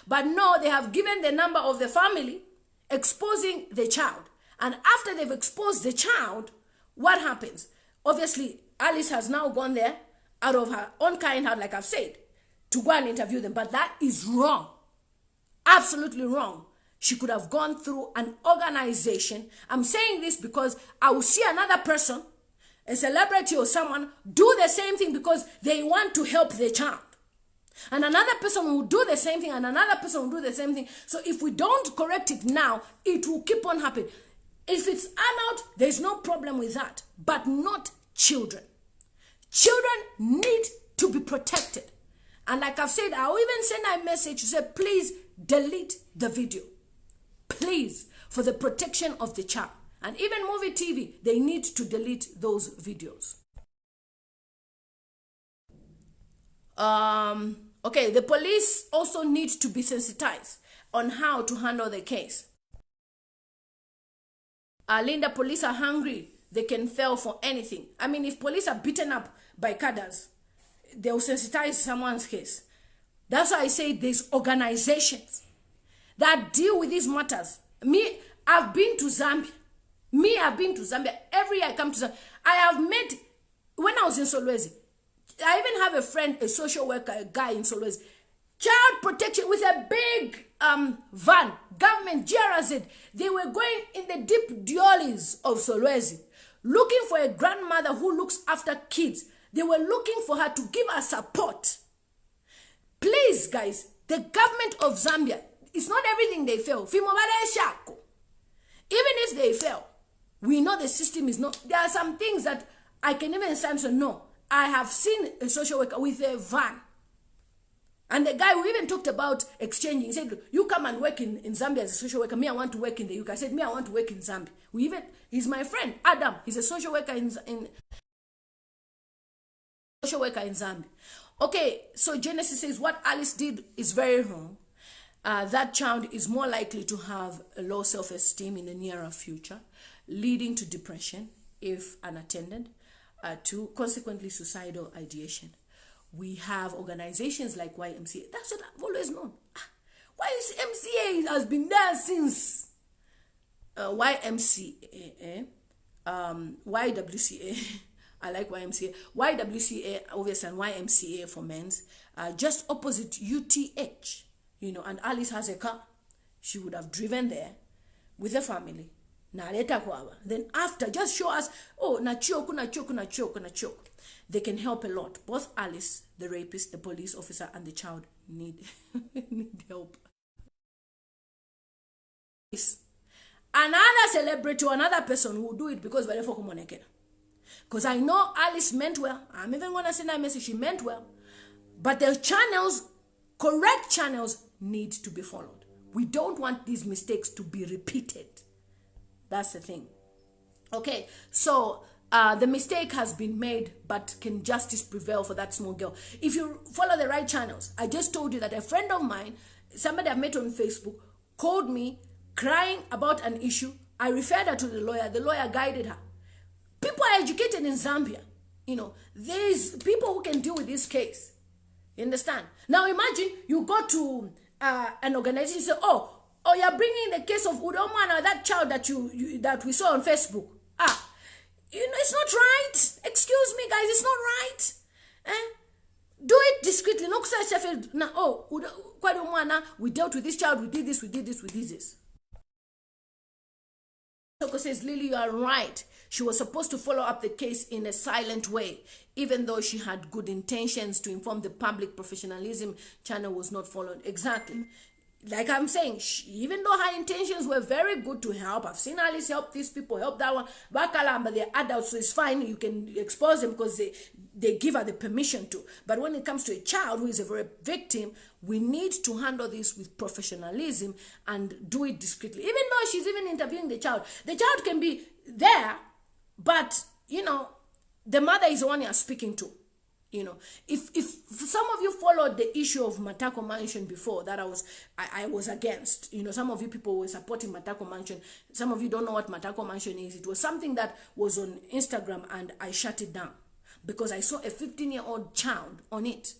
But no, they have given the number of the family, exposing the child. And after they've exposed the child, what happens? Obviously, Alice has now gone there out of her own kind heart, like I've said, to go and interview them. But that is wrong. Absolutely wrong. She could have gone through an organization. I'm saying this because I will see another person, a celebrity or someone, do the same thing because they want to help the child. And another person will do the same thing, and another person will do the same thing. So if we don't correct it now, it will keep on happening. If it's adult, there's no problem with that, but not children. Children need to be protected. And like I've said, I'll even send a message to say, please delete the video. Please, for the protection of the child. And even Muvi TV, they need to delete those videos. Okay, the police also need to be sensitized on how to handle the case. Linda, police are hungry. They can fail for anything. I mean, if police are beaten up by cadres, they'll sensitize someone's case. That's why I say there's organizations that deal with these matters. I've been to Zambia. I've been to Zambia. Every year I come to Zambia. I have met, when I was in Solwezi, I even have a friend, a social worker, a guy in Solwezi, child protection with a big van, government, GRZ. They were going in the deep diolis of Solwezi, looking for a grandmother who looks after kids. They were looking for her to give her support. Please, guys, the government of Zambia, it's not everything they fail. Even if they fail, we know the system is not. There are some things that I can even say, no, I have seen a social worker with a van. And the guy, we even talked about exchanging. He said, you come and work in Zambia as a social worker. Me, I want to work in the UK. I said, me, I want to work in Zambia. He's my friend, Adam. He's a social worker in Zambia. Okay, so Genesis says, what Alice did is very wrong. That child is more likely to have a low self-esteem in the nearer future, leading to depression if unattended, to consequently suicidal ideation. We have organizations like YMCA. That's what I've always known. YMCA has been there since YMCA, YWCA. I like YMCA. YWCA, obviously, and YMCA for men's. Just opposite UTH, and Alice has a car. She would have driven there with the family. Then after, just show us, na choke. They can help a lot. Both Alice, the rapist, the police officer, and the child need help. Another celebrity or another person will do it because I know Alice meant well. I'm even going to send a message. She meant well. But the channels, correct channels, need to be followed. We don't want these mistakes to be repeated. That's the thing. Okay, so the mistake has been made, but can justice prevail for that small girl? If you follow the right channels, I just told you that a friend of mine, somebody I met on Facebook, called me crying about an issue. I referred her to the lawyer. The lawyer guided her. People are educated in Zambia. There's people who can deal with this case. You understand? Now imagine you go to an organization and say, oh, you're bringing the case of Udoma, that child that we saw on Facebook. It's not right. Excuse me, guys, it's not right. Do it discreetly. No, we dealt with this child, we did this, we did this, we did this. Soko says, Lily, you are right. She was supposed to follow up the case in a silent way, even though she had good intentions to inform the public. Professionalism channel was not followed. Exactly. Like I'm saying, even though her intentions were very good to help, I've seen Alice help these people, help that one, but they're adults, so it's fine. You can expose them because they give her the permission to. But when it comes to a child who is a very victim, we need to handle this with professionalism and do it discreetly. Even though she's even interviewing the child can be there, but, the mother is the one you're speaking to. If some of you followed the issue of Matako Mansion before, that I was against. Some of you people were supporting Matako Mansion. Some of you don't know what Matako Mansion is. It was something that was on Instagram and I shut it down because I saw a 15-year-old child on it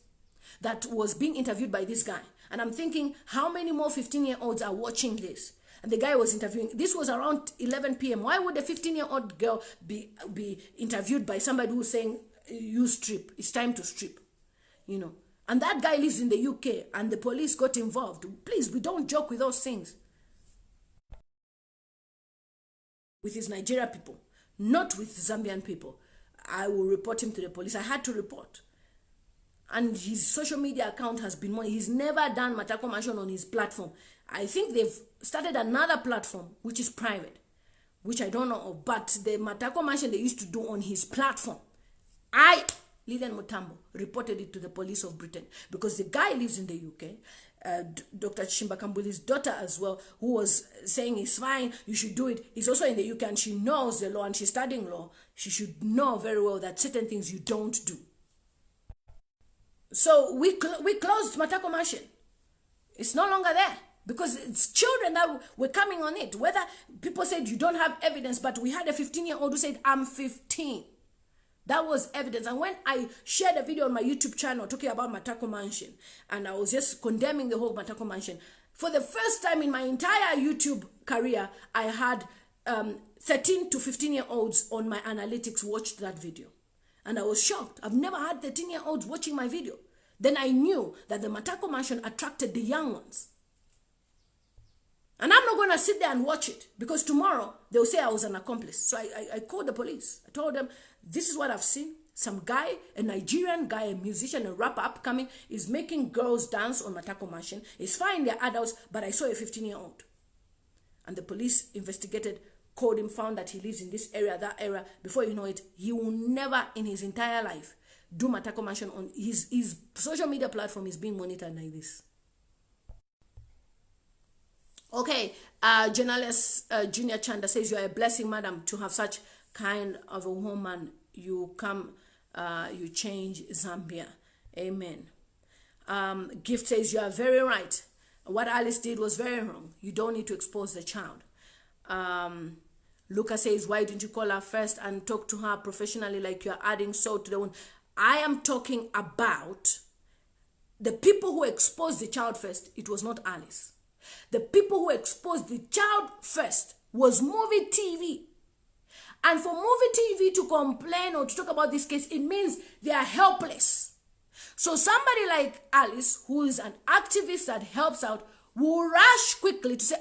that was being interviewed by this guy. And I'm thinking, how many more 15-year-olds are watching this? And the guy was interviewing. This was around 11 p.m. Why would a 15-year-old girl be interviewed by somebody who's saying, you strip, it's time to strip, and that guy lives in the UK and the police got involved. Please, we don't joke with those things with his Nigeria people, not with Zambian people. I will report him to the police. I had to report, and his social media account has been he's never done Matako Mansion on his platform. I think they've started another platform which is private, which I don't know of, but the Matako Mansion they used to do on his platform, Lilian Mutambo, reported it to the police of Britain because the guy lives in the UK. Dr. Chimbakambuli's daughter as well, who was saying it's fine, you should do it. He's also in the UK and she knows the law and she's studying law. She should know very well that certain things you don't do. So we closed Matako Mansion. It's no longer there because it's children that were coming on it. Whether people said you don't have evidence, but we had a 15-year-old who said, I'm 15. That was evidence. And when I shared a video on my YouTube channel talking about Matako Mansion, and I was just condemning the whole Matako Mansion, for the first time in my entire YouTube career, I had 13 to 15-year-olds on my analytics watched that video. And I was shocked. I've never had 13-year-olds watching my video. Then I knew that the Matako Mansion attracted the young ones. And I'm not going to sit there and watch it because tomorrow they'll say I was an accomplice. So I called the police. I told them, this is what I've seen. Some guy, a Nigerian guy, a musician, a rapper upcoming, is making girls dance on Matako Mansion. It's fine, they're adults, but I saw a 15-year-old. And the police investigated, called him, found that he lives in this area, that area. Before you know it, he will never in his entire life do Matako Mansion on his social media platform is being monitored like this. Okay, journalist Junior Chanda says, you are a blessing, madam, to have such kind of a woman. You come, you change Zambia. Amen. Gift says, you are very right. What Alice did was very wrong. You don't need to expose the child. Luca says, why didn't you call her first and talk to her professionally like you are adding salt to the wound? I am talking about the people who exposed the child first. It was not Alice. The people who exposed the child first was Muvi TV. And for Muvi TV to complain or to talk about this case, it means they are helpless. So somebody like Alice, who is an activist that helps out, will rush quickly to say,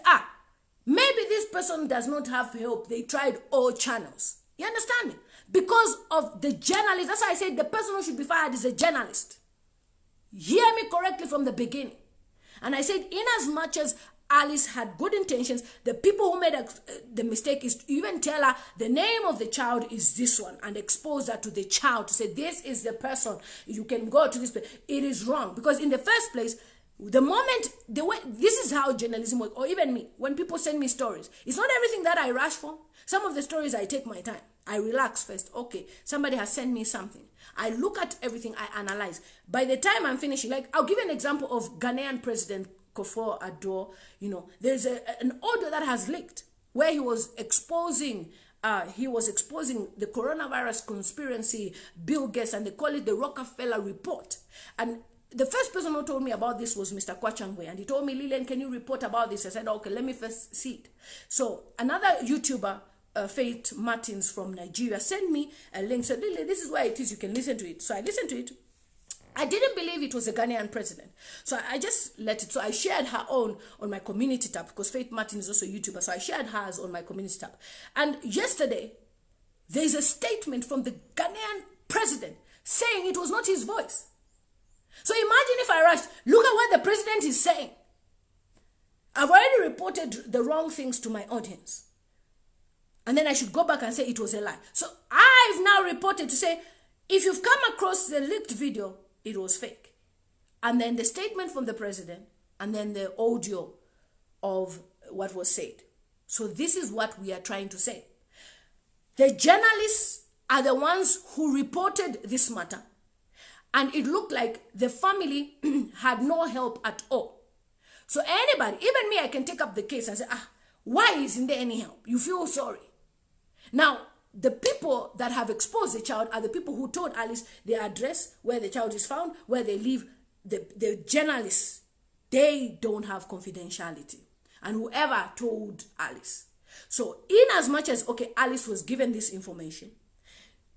maybe this person does not have help. They tried all channels. You understand me? Because of the journalist. That's why I said the person who should be fired is a journalist. Hear me correctly from the beginning. And I said, in as much as Alice had good intentions, the people who made the mistake is to even tell her the name of the child is this one and expose her to the child to say, this is the person. You can go to this place. It is wrong. Because in the first place, the moment, this is how journalism works, or even me, when people send me stories, it's not everything that I rush for. Some of the stories I take my time. I relax first. Okay, somebody has sent me something. I look at everything, I analyze. By the time I'm finishing, like I'll give you an example of Ghanaian President Kufuor-Addo. There's an audio that has leaked where he was exposing the coronavirus conspiracy, Bill Gates, and they call it the Rockefeller Report. And the first person who told me about this was Mr. Kwachangwe, and he told me, Lilian, can you report about this? I said, okay, let me first see it. So another YouTuber Faith Martins from Nigeria sent me a link. So this is where it is. You can listen to it. So I listened to it. I didn't believe it was a Ghanaian president. So I just let it. So I shared her own on my community tab because Faith Martin is also a YouTuber. So I shared hers on my community tab. And yesterday, there's a statement from the Ghanaian president saying it was not his voice. So imagine if I rushed, look at what the president is saying. I've already reported the wrong things to my audience. And then I should go back and say it was a lie. So I've now reported to say, if you've come across the leaked video, it was fake. And then the statement from the president, and then the audio of what was said. So this is what we are trying to say. The journalists are the ones who reported this matter. And it looked like the family had no help at all. So anybody, even me, I can take up the case and say, why isn't there any help? You feel sorry. Now, the people that have exposed the child are the people who told Alice their address, where the child is found, where they live. The journalists, they don't have confidentiality. And whoever told Alice. So in as much as, okay, Alice was given this information,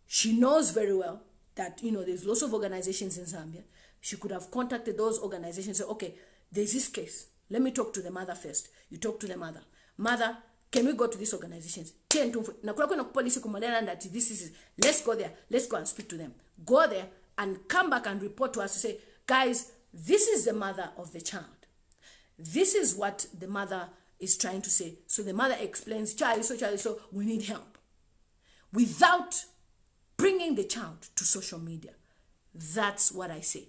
she knows very well that, there's lots of organizations in Zambia. She could have contacted those organizations and said, okay, there's this case. Let me talk to the mother first. You talk to the mother. Mother, can we go to these organizations? That this is, let's go there. Let's go and speak to them. Go there and come back and report to us to say, guys, this is the mother of the child. This is what the mother is trying to say. So the mother explains, Charlie, so we need help. Without bringing the child to social media. That's what I say.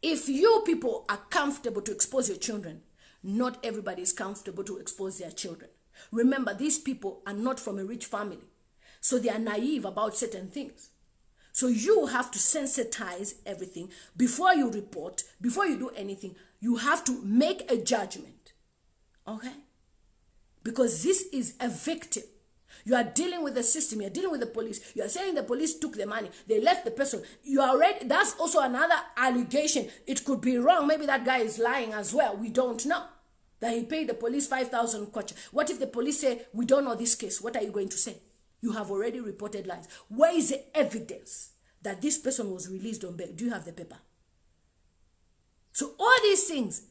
If you people are comfortable to expose your children, not everybody is comfortable to expose their children. Remember, these people are not from a rich family. So they are naive about certain things. So you have to sensitize everything. Before you report, before you do anything, you have to make a judgment. Okay? Because this is a victim. You are dealing with the system. You are dealing with the police. You are saying the police took the money. They left the person. You are already, that's also another allegation. It could be wrong. Maybe that guy is lying as well. We don't know. That he paid the police 5,000 kwacha. What if the police say, we don't know this case? What are you going to say? You have already reported lies. Where is the evidence that this person was released on bail? Do you have the paper? So all these things,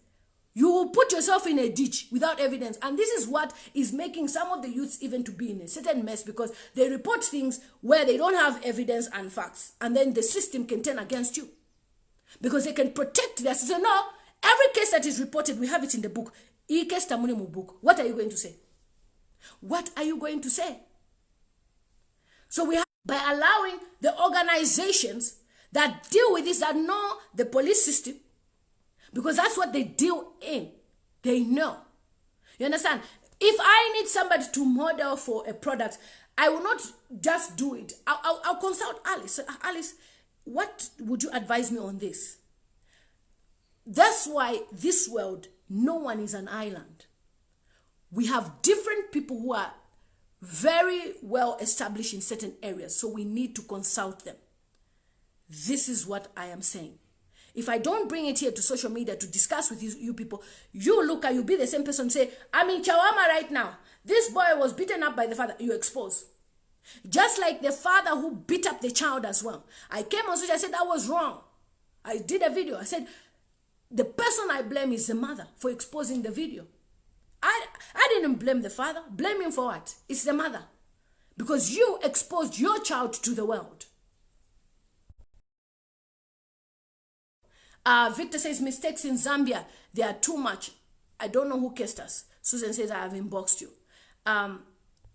you will put yourself in a ditch without evidence. And this is what is making some of the youths even to be in a certain mess, because they report things where they don't have evidence and facts. And then the system can turn against you. Because they can protect their system. No, every case that is reported, we have it in the book. What are you going to say? What are you going to say? So we have, by allowing the organizations that deal with this, that know the police system, because that's what they deal in. They know. You understand? If I need somebody to model for a product, I will not just do it. I'll consult Alice. Alice, what would you advise me on this? That's why this world, no one is an island. We have different people who are very well established in certain areas. So we need to consult them. This is what I am saying. If I don't bring it here to social media to discuss with you people, you'll be the same person say, I'm in Chawama right now. This boy was beaten up by the father. You expose. Just like the father who beat up the child as well. I came on social, I said that was wrong. I did a video. I said, the person I blame is the mother for exposing the video. I didn't blame the father. Blame him for what? It's the mother. Because you exposed your child to the world. Victor says, mistakes in Zambia, they are too much. I don't know who kissed us. Susan says, I have inboxed you.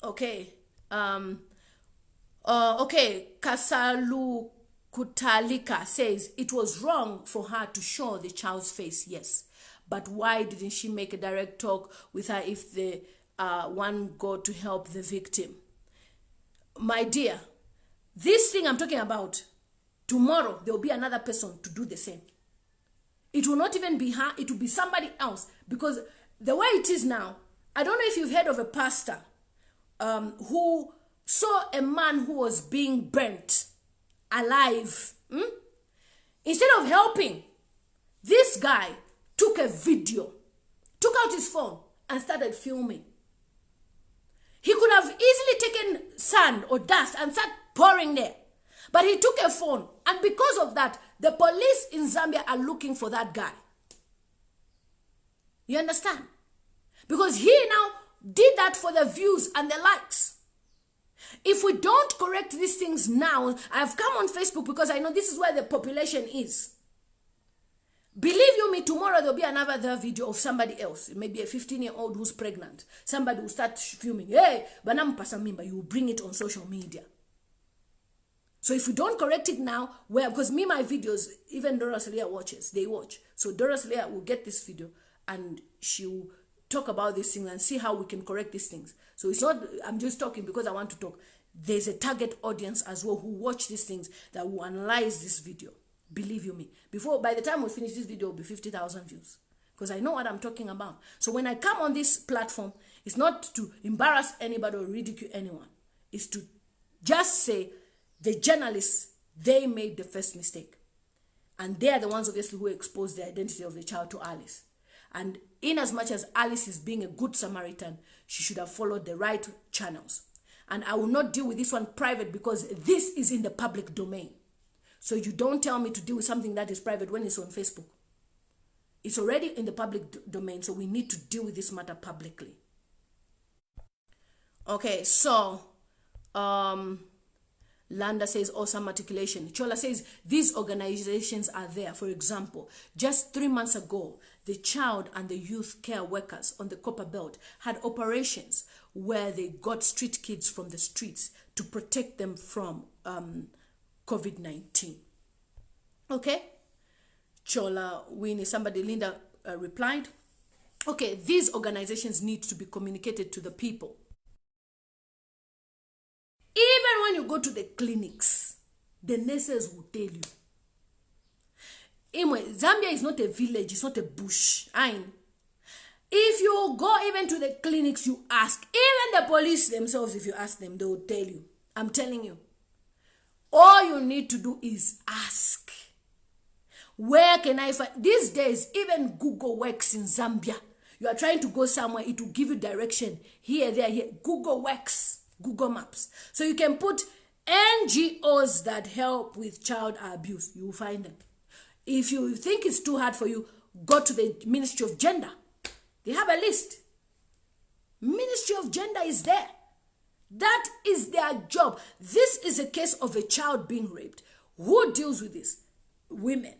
Okay. Okay. Kasalu Kutalika says, it was wrong for her to show the child's face. Yes. But why didn't she make a direct talk with her if the one go to help the victim? My dear, this thing I'm talking about, tomorrow there will be another person to do the same. It will not even be her, it will be somebody else. Because the way it is now, I don't know if you've heard of a pastor who saw a man who was being burnt alive. Instead of helping, this guy took a video, took out his phone and started filming. He could have easily taken sand or dust and start pouring there. But he took a phone. And because of that, the police in Zambia are looking for that guy. You understand? Because he now did that for the views and the likes. If we don't correct these things now, I've come on Facebook because I know this is where the population is. Believe you me, tomorrow there'll be another video of somebody else. Maybe a 15-year-old who's pregnant. Somebody will start filming. Hey, you will bring it on social media. So if we don't correct it now, because my videos, even Dora Siliya watches, they watch. So Dora Siliya will get this video and she'll talk about these things and see how we can correct these things. So it's not, I'm just talking because I want to talk. There's a target audience as well who watch these things that will analyze this video. Believe you me. By the time we finish this video, it will be 50,000 views. Because I know what I'm talking about. So when I come on this platform, it's not to embarrass anybody or ridicule anyone. It's to just say the journalists, they made the first mistake. And they are the ones obviously who exposed the identity of the child to Alice. And in as much as Alice is being a good Samaritan, she should have followed the right channels. And I will not deal with this one private because this is in the public domain. So you don't tell me to deal with something that is private when it's on Facebook. It's already in the public domain, so we need to deal with this matter publicly. Okay, so Landa says awesome articulation. Chola says these organizations are there. For example, just 3 months ago, the child and the youth care workers on the Copper Belt had operations where they got street kids from the streets to protect them from COVID-19. Okay? Chola, Winnie, somebody, Linda replied. Okay, these organizations need to be communicated to the people. Even when you go to the clinics, the nurses will tell you. Anyway, Zambia is not a village, it's not a bush. If you go even to the clinics, you ask. Even the police themselves, if you ask them, they will tell you. I'm telling you. All you need to do is ask. Where can I find? These days, even Google works in Zambia. You are trying to go somewhere, it will give you direction. Here, there, here. Google works. Google Maps. So you can put NGOs that help with child abuse. You will find them. If you think it's too hard for you, go to the Ministry of Gender. They have a list. Ministry of Gender is there. That is their job. This is a case of a child being raped. Who deals with this? Women.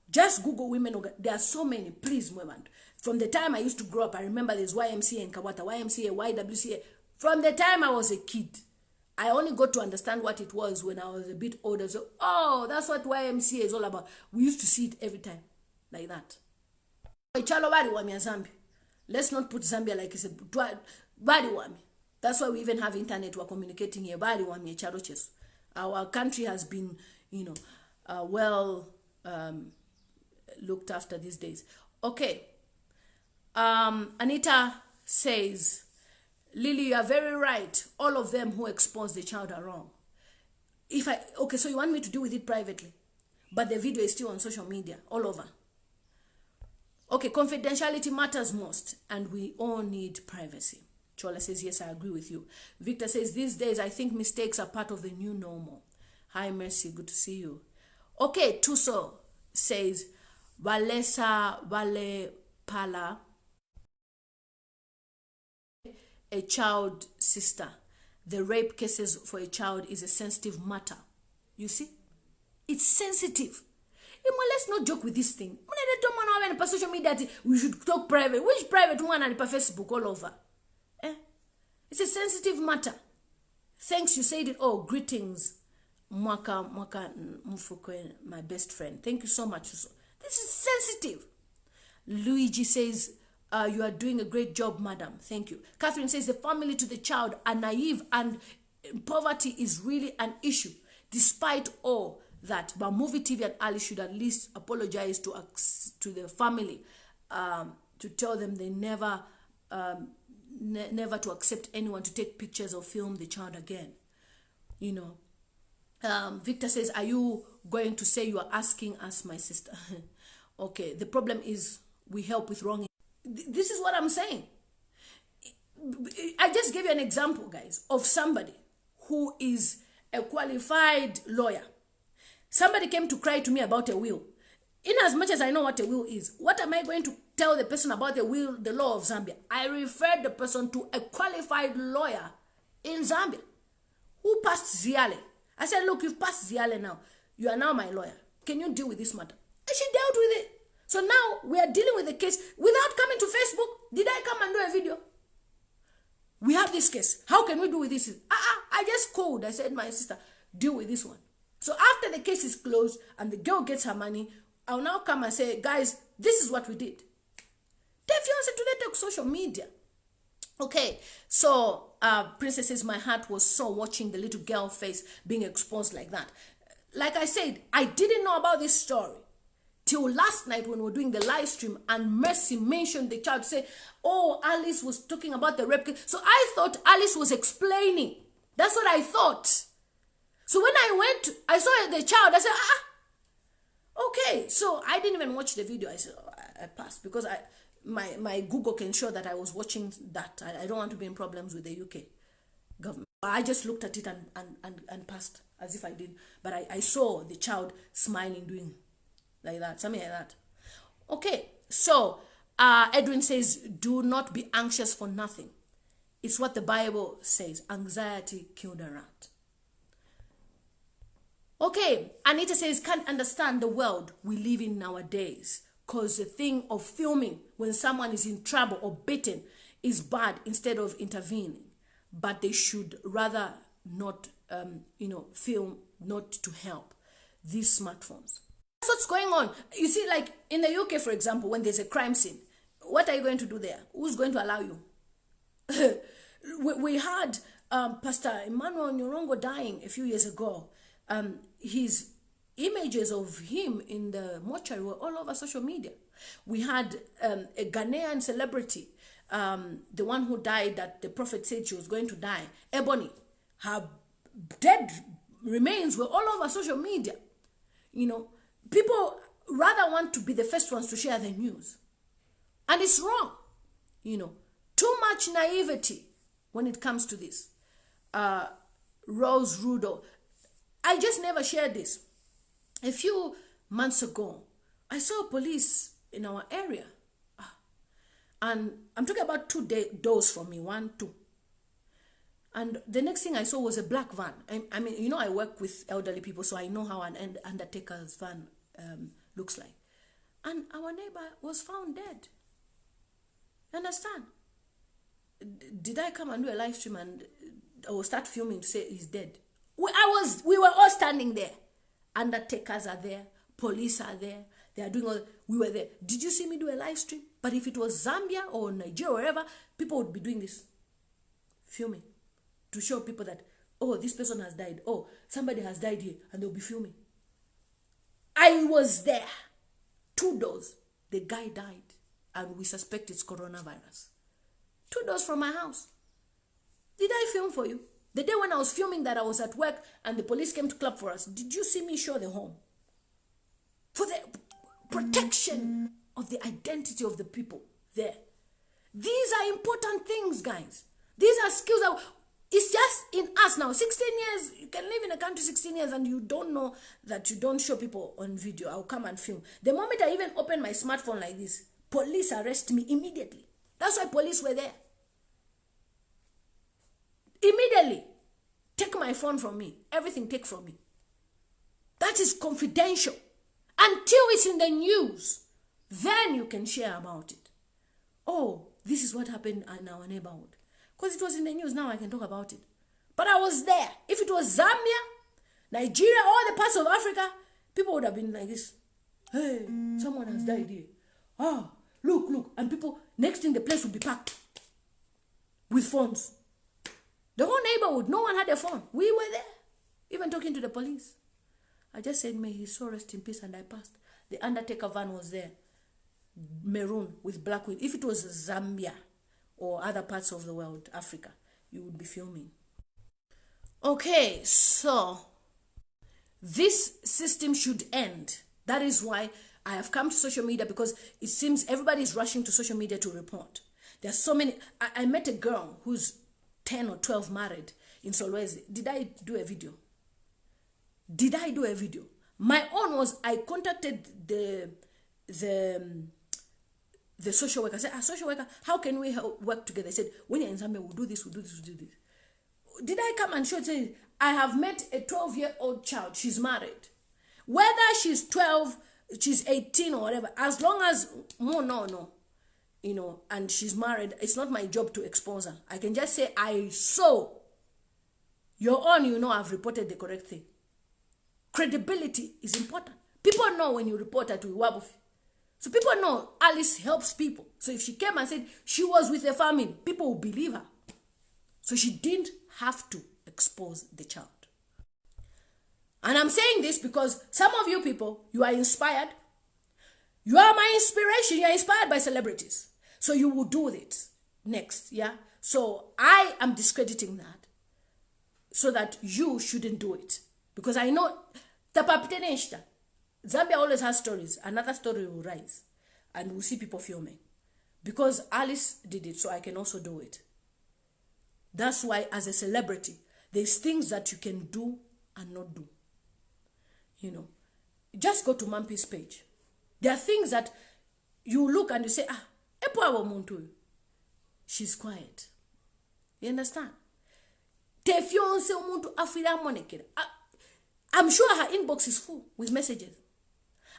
Just Google women. There are so many. Please, women. From the time I used to grow up, I remember there's YMCA in Kawata, YMCA, YWCA. From the time I was a kid, I only got to understand what it was when I was a bit older. So, oh, that's what YMCA is all about. We used to see it every time, like that. Let's not put Zambia like it's a body wami. That's why we even have internet. We're communicating here. Body wami charoches. Our country has been, well looked after these days. Okay. Anita says, Lily, you are very right. All of them who expose the child are wrong. Okay, so you want me to deal with it privately, but the video is still on social media, all over. Okay, confidentiality matters most, and we all need privacy. Chola says, yes, I agree with you. Victor says, these days, I think mistakes are part of the new normal. Hi, Mercy, good to see you. Okay, Tuso says, Valesa Vale Pala, a child sister. The rape cases for a child is a sensitive matter. You see? It's sensitive. Let's not joke with this thing. Social media, we should talk private. Which private one on Facebook all over? It's a sensitive matter. Thanks, you said it. Oh, greetings. Mwaka Mufukwe, my best friend. Thank you so much. This is sensitive. Luigi says, you are doing a great job, madam. Thank you. Catherine says, the family to the child are naive and poverty is really an issue. Despite all that, but Muvi TV and Ali should at least apologize to the family, to tell them they never to accept anyone to take pictures or film the child again. Victor says, are you going to say you are asking us, my sister? Okay, the problem is we help with wrong. This is what I'm saying. I just gave you an example, guys, of somebody who is a qualified lawyer. Somebody came to cry to me about a will. In as much as I know what a will is, what am I going to tell the person about the will, the law of Zambia? I referred the person to a qualified lawyer in Zambia who passed Ziale. I said, look, you've passed Ziale now. You are now my lawyer. Can you deal with this matter? And she dealt with it. So now we are dealing with the case without coming to Facebook. Did I come and do a video? We have this case. How can we do with this? I just called. I said, my sister, deal with this one. So after the case is closed and the girl gets her money, I'll now come and say, guys, this is what we did. The fiance today took social media. Okay, so Princess says, my heart was sore watching the little girl face being exposed like that. Like I said, I didn't know about this story till last night when we were doing the live stream and Mercy mentioned the child, say, oh, Alice was talking about the rape case. So I thought Alice was explaining. That's what I thought. So when I went, I saw the child, I said, okay. So I didn't even watch the video. I said, I passed because my Google can show that I was watching that. I don't want to be in problems with the UK government. I just looked at it and passed as if I did. But I saw the child smiling, doing like that, something like that. Okay, so Edwin says, do not be anxious for nothing. It's what the Bible says. Anxiety killed a rat. Okay, Anita says, can't understand the world we live in nowadays. Because the thing of filming when someone is in trouble or beaten is bad instead of intervening. But they should rather not, film, not to help these smartphones. That's what's going on. You see, like in the UK, for example, when there's a crime scene, what are you going to do there? Who's going to allow you? we had Pastor Emmanuel Nyorongo dying a few years ago. His images of him in the mortuary were all over social media. We had a Ghanaian celebrity, the one who died that the prophet said she was going to die, Ebony. Her dead remains were all over social media. You know, people rather want to be the first ones to share the news. And it's wrong. You know, too much naivety when it comes to this. Rose Rudo. I just never shared this. A few months ago, I saw police in our area. And I'm talking about two doors from me, 1, 2. And the next thing I saw was a black van. I mean, you know, I work with elderly people, so I know how an undertaker's van looks like. And our neighbor was found dead. You understand? Did I come and do a live stream and or start filming to say he's dead? We were all standing there. Undertakers are there. Police are there. They are doing all. We were there. Did you see me do a live stream? But if it was Zambia or Nigeria or wherever, people would be doing this. Filming. To show people that, oh, this person has died. Oh, somebody has died here. And they'll be filming. I was there. 2 doors. The guy died. And we suspect it's coronavirus. 2 doors from my house. Did I film for you? The day when I was filming that I was at work and the police came to clap for us, did you see me show the home? For the protection of the identity of the people there. These are important things, guys. These are skills that it's just in us now. 16 years, you can live in a country 16 years and you don't know that you don't show people on video. I'll come and film. The moment I even open my smartphone like this, police arrest me immediately. That's why police were there. Immediately, take my phone from me. Everything take from me. That is confidential. Until it's in the news, then you can share about it. Oh, this is what happened in our neighborhood. Because it was in the news, now I can talk about it. But I was there. If it was Zambia, Nigeria, all the parts of Africa, people would have been like this. Hey, someone has died here. Ah, look. And people, next thing the place would be packed with phones. The whole neighborhood, no one had a phone. We were there, even talking to the police. I just said, may his soul rest in peace, and I passed. The undertaker van was there, maroon with black wheel. If it was Zambia or other parts of the world, Africa, you would be filming. Okay, so this system should end. That is why I have come to social media, because it seems everybody is rushing to social media to report. There's so many. I met a girl who's 10 or 12 married in Solwezi. Did I do a video? Did I do a video? My own was, I contacted the social worker. I said, social worker, how can we work together? I said, when you're in Zambia, we'll do this, we'll do this, we'll do this. Did I come and show it? Say, I have met a 12-year-old child. She's married. Whether she's 12, she's 18 or whatever, as long as, no, you know, and she's married, it's not my job to expose her. I can just say, I saw your own, you know, I've reported the correct thing. Credibility is important. People know when you report her to Iwabufi. So people know Alice helps people. So if she came and said she was with a family, people will believe her. So she didn't have to expose the child. And I'm saying this because some of you people, you are inspired. You are my inspiration. You are inspired by celebrities. So you will do it next, yeah? So I am discrediting that so that you shouldn't do it. Because I know Zambia always has stories. Another story will rise. And we'll see people filming. Because Alice did it, so I can also do it. That's why as a celebrity, there's things that you can do and not do. You know, just go to Mampi's page. There are things that you look and you say, she's quiet. You understand? I'm sure her inbox is full with messages.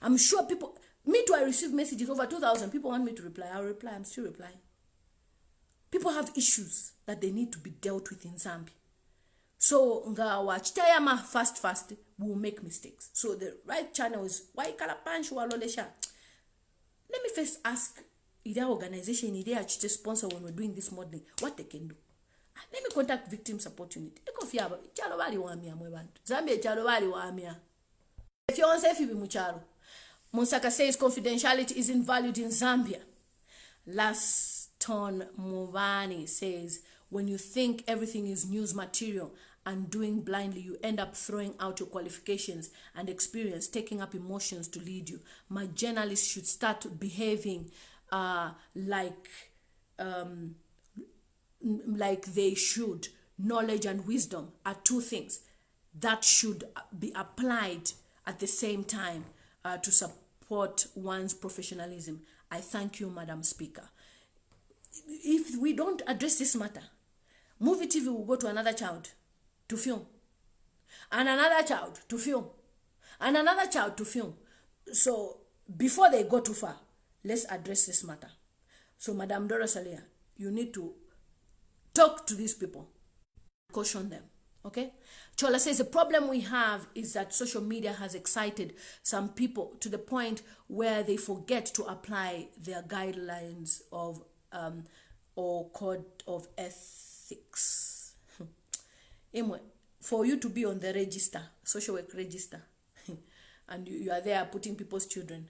I'm sure people, me too, I receive messages over 2,000. People want me to reply. I'll reply. I'm still replying. People have issues that they need to be dealt with in Zambia. So, fast, will make mistakes. So the right channel is, why Kalapanch Walolesha? Let me first ask their organization, their sponsor when we're doing this modeling, what they can do. Let me contact Victim Support Unit. If you want to say Musaka says confidentiality isn't valued in Zambia. Laston Muvani says, when you think everything is news material and doing blindly, you end up throwing out your qualifications and experience, taking up emotions to lead you. My journalists should start behaving like they should. Knowledge and wisdom are two things that should be applied at the same time to support one's professionalism. I thank you, Madam Speaker. If we don't address this matter, Muvi TV will go to another child to film, and another child to film, and another child to film. So before they go too far, let's address this matter. So Madam Dora Siliya, you need to talk to these people, caution them, okay? Chola says the problem we have is that social media has excited some people to the point where they forget to apply their guidelines of or code of ethics. Anyway, for you to be on the register, social work register, and you are there putting people's children,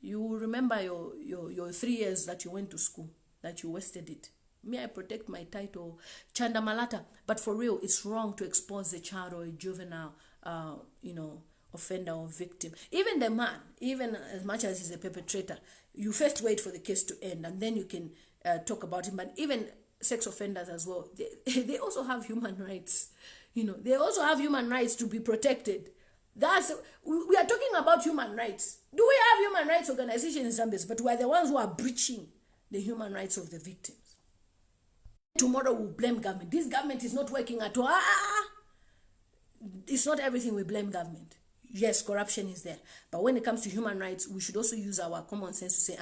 you will remember your 3 years that you went to school, that you wasted it. Me, I protect my title, Chanda Malata. But for real, it's wrong to expose a child or a juvenile, offender or victim. Even the man, even as much as he's a perpetrator, you first wait for the case to end, and then you can talk about him. But even sex offenders as well, they also have human rights. You know, they also have human rights to be protected. We are talking about human rights. Do we have human rights organizations in Zambia? But we are the ones who are breaching the human rights of the victims. Tomorrow we'll blame government. This government is not working at all. It's not everything we blame government. Yes, corruption is there. But when it comes to human rights, we should also use our common sense to say,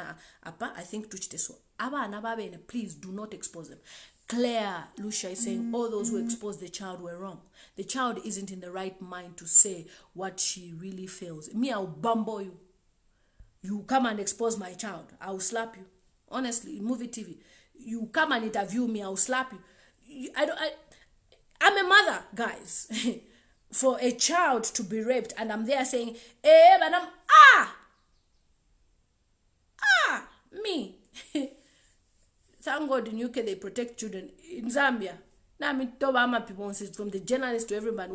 I think please do not expose them. Claire Lucia is saying all those who exposed the child were wrong. The child isn't in the right mind to say what she really feels. Me, I'll bumble you. You come and expose my child, I'll slap you. Honestly, in Muvi TV, you come and interview me, I'll slap you. I'm a mother, guys. For a child to be raped, and I'm there saying, but me. Thank God in UK they protect children. In Zambia, from the journalist to everybody,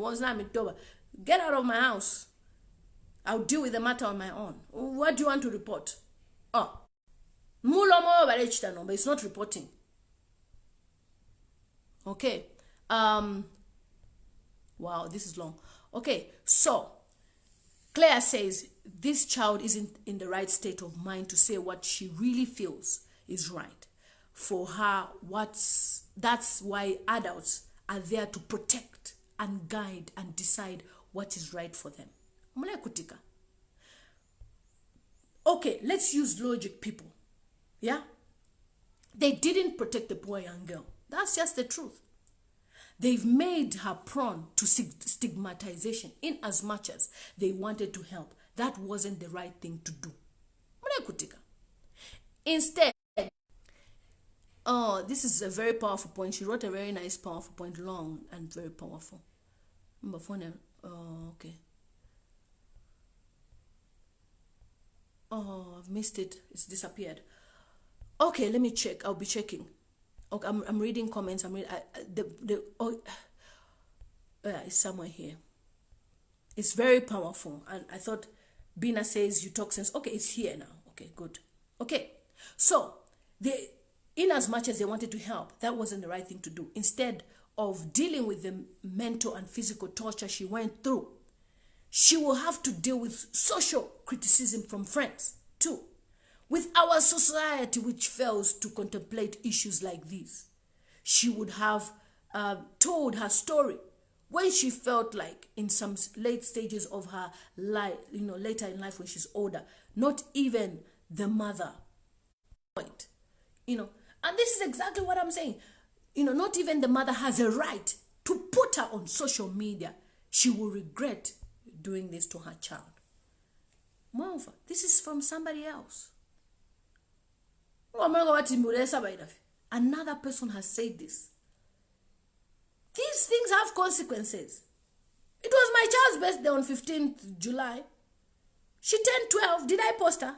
get out of my house. I'll deal with the matter on my own. What do you want to report? But it's not reporting. Okay. Wow, this is long. Okay, so Claire says this child isn't in the right state of mind to say what she really feels is right. For her, that's why adults are there to protect and guide and decide what is right for them. Okay, let's use logic, people. Yeah? They didn't protect the poor young girl. That's just the truth. They've made her prone to stigmatization in as much as they wanted to help. That wasn't the right thing to do. Instead, oh, this is a very powerful point. She wrote a very nice, powerful point, long and very powerful. Oh, okay. Oh, I've missed it. It's disappeared. Okay, let me check. I'll be checking. Okay, I'm reading comments. I'm reading it's somewhere here. It's very powerful, and I thought Bina says you talk sense. Okay, it's here now. Okay, good. Okay, so in as much as they wanted to help, that wasn't the right thing to do. Instead of dealing with the mental and physical torture she went through, she will have to deal with social criticism from friends too. With our society, which fails to contemplate issues like these, she would have told her story when she felt like in some late stages of her life, later in life when she's older. Not even the mother point, and this is exactly what I'm saying. Not even the mother has a right to put her on social media. She will regret doing this to her child. Moreover, this is from somebody else. Another person has said this. These things have consequences. It was my child's birthday on 15th July. She turned 12. Did I post her?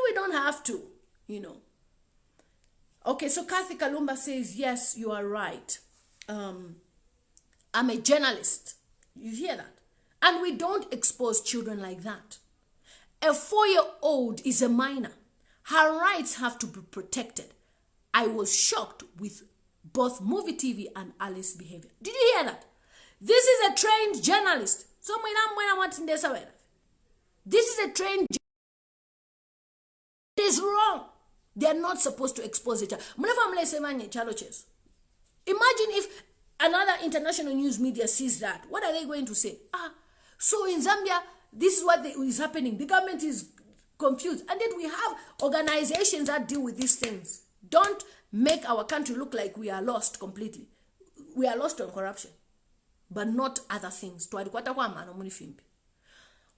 We don't have to, Okay, so Kathy Kalumba says, yes, you are right. I'm a journalist. You hear that? And we don't expose children like that. A 4-year-old is a minor. Her rights have to be protected. I was shocked with both Movie TV and Alice's behavior. Did you hear that? This is a trained journalist. So this is a trained journalist. It is wrong. They are not supposed to expose each other. Imagine if another international news media sees that. What are they going to say? So in Zambia, this is what is happening. The government is confused. And then we have organizations that deal with these things. Don't make our country look like we are lost completely. We are lost on corruption, but not other things.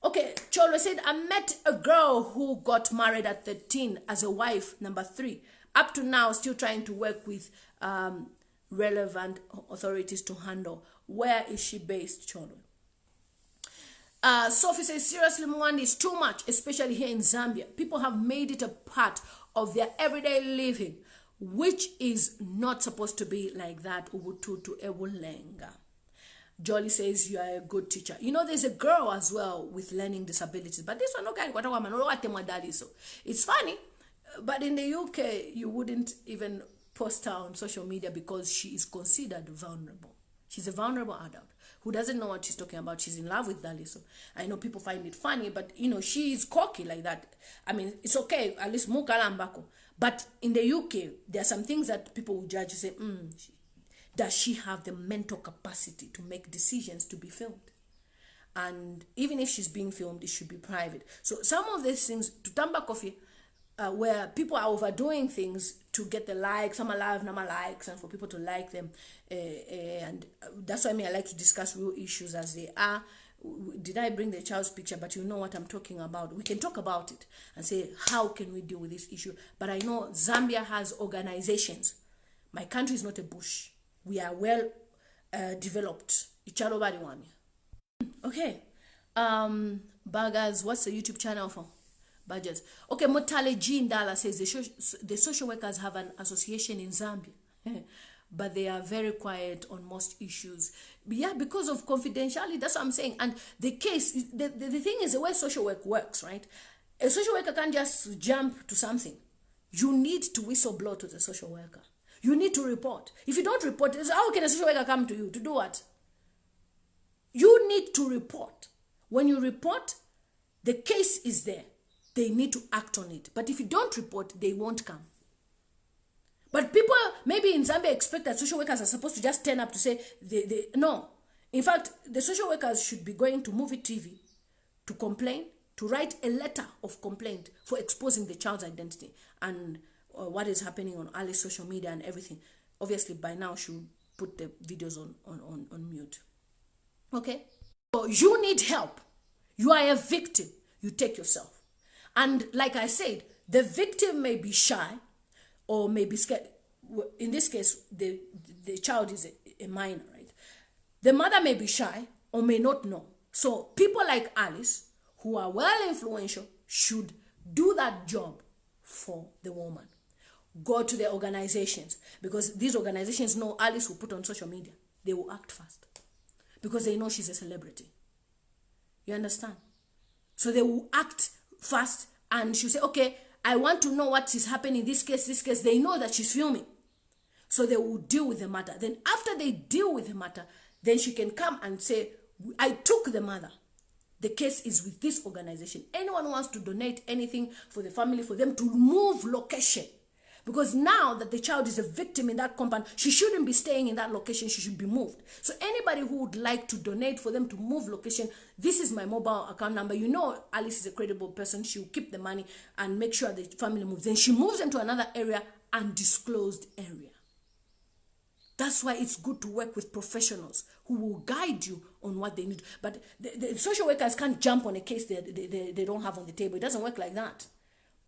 Okay, Cholo said, I met a girl who got married at 13 as a wife, number 3. Up to now, still trying to work with relevant authorities to handle. Where is she based, Cholo? Sophie says, seriously, Mwandi, is too much, especially here in Zambia. People have made it a part of their everyday living, which is not supposed to be like that. Ubututu ebulenga. Jolly says, you are a good teacher. There's a girl as well with learning disabilities, but this one, okay, so it's funny, but in the UK, you wouldn't even post her on social media because she is considered vulnerable. She's a vulnerable adult who doesn't know what she's talking about. She's in love with Daliso. I know people find it funny, but she is cocky like that. I mean, it's okay, at least mukalambako. But in the UK, there are some things that people will judge and say, does she have the mental capacity to make decisions to be filmed? And even if she's being filmed, it should be private. So some of these things, to tamba coffee, where people are overdoing things to get the likes, some are live, some are likes, and for people to like them. And that's why I like to discuss real issues as they are. Did I bring the child's picture? But you know what I'm talking about. We can talk about it and say, how can we deal with this issue? But I know Zambia has organizations. My country is not a bush. We are well developed. Okay. Baggers, what's the YouTube channel for? Badgers. Okay, Motale Jean Dala says the social workers have an association in Zambia, but they are very quiet on most issues. Yeah, because of confidentiality, that's what I'm saying. And the case, the thing is the way social work works, right? A social worker can't just jump to something. You need to whistleblow to the social worker. You need to report. If you don't report, how can a social worker come to you? To do what? You need to report. When you report, the case is there. They need to act on it. But if you don't report, they won't come. But people, maybe in Zambia, expect that social workers are supposed to just turn up to say, no. In fact, the social workers should be going to Muvi TV to complain, to write a letter of complaint for exposing the child's identity and what is happening on Ali's social media and everything. Obviously, by now, she would put the videos on mute. Okay? So you need help. You are a victim. You take yourself. And like I said, the victim may be shy or may be scared. In this case, the child is a minor, right? The mother may be shy or may not know. So people like Alice, who are well influential, should do that job for the woman. Go to the organizations, because these organizations know Alice will put on social media. They will act fast because they know she's a celebrity. You understand? So they will act fast and she'll say, okay, I want to know what is happening in this case. They know that she's filming. So they will deal with the matter. Then after they deal with the matter, then she can come and say, I took the mother. The case is with this organization. Anyone who wants to donate anything for the family, for them to move location. Because now that the child is a victim in that compound, she shouldn't be staying in that location. She should be moved. So anybody who would like to donate for them to move location, this is my mobile account number. You know Alice is a credible person. She will keep the money and make sure the family moves. Then she moves them to another area, undisclosed area. That's why it's good to work with professionals who will guide you on what they need. But the social workers can't jump on a case they don't have on the table. It doesn't work like that.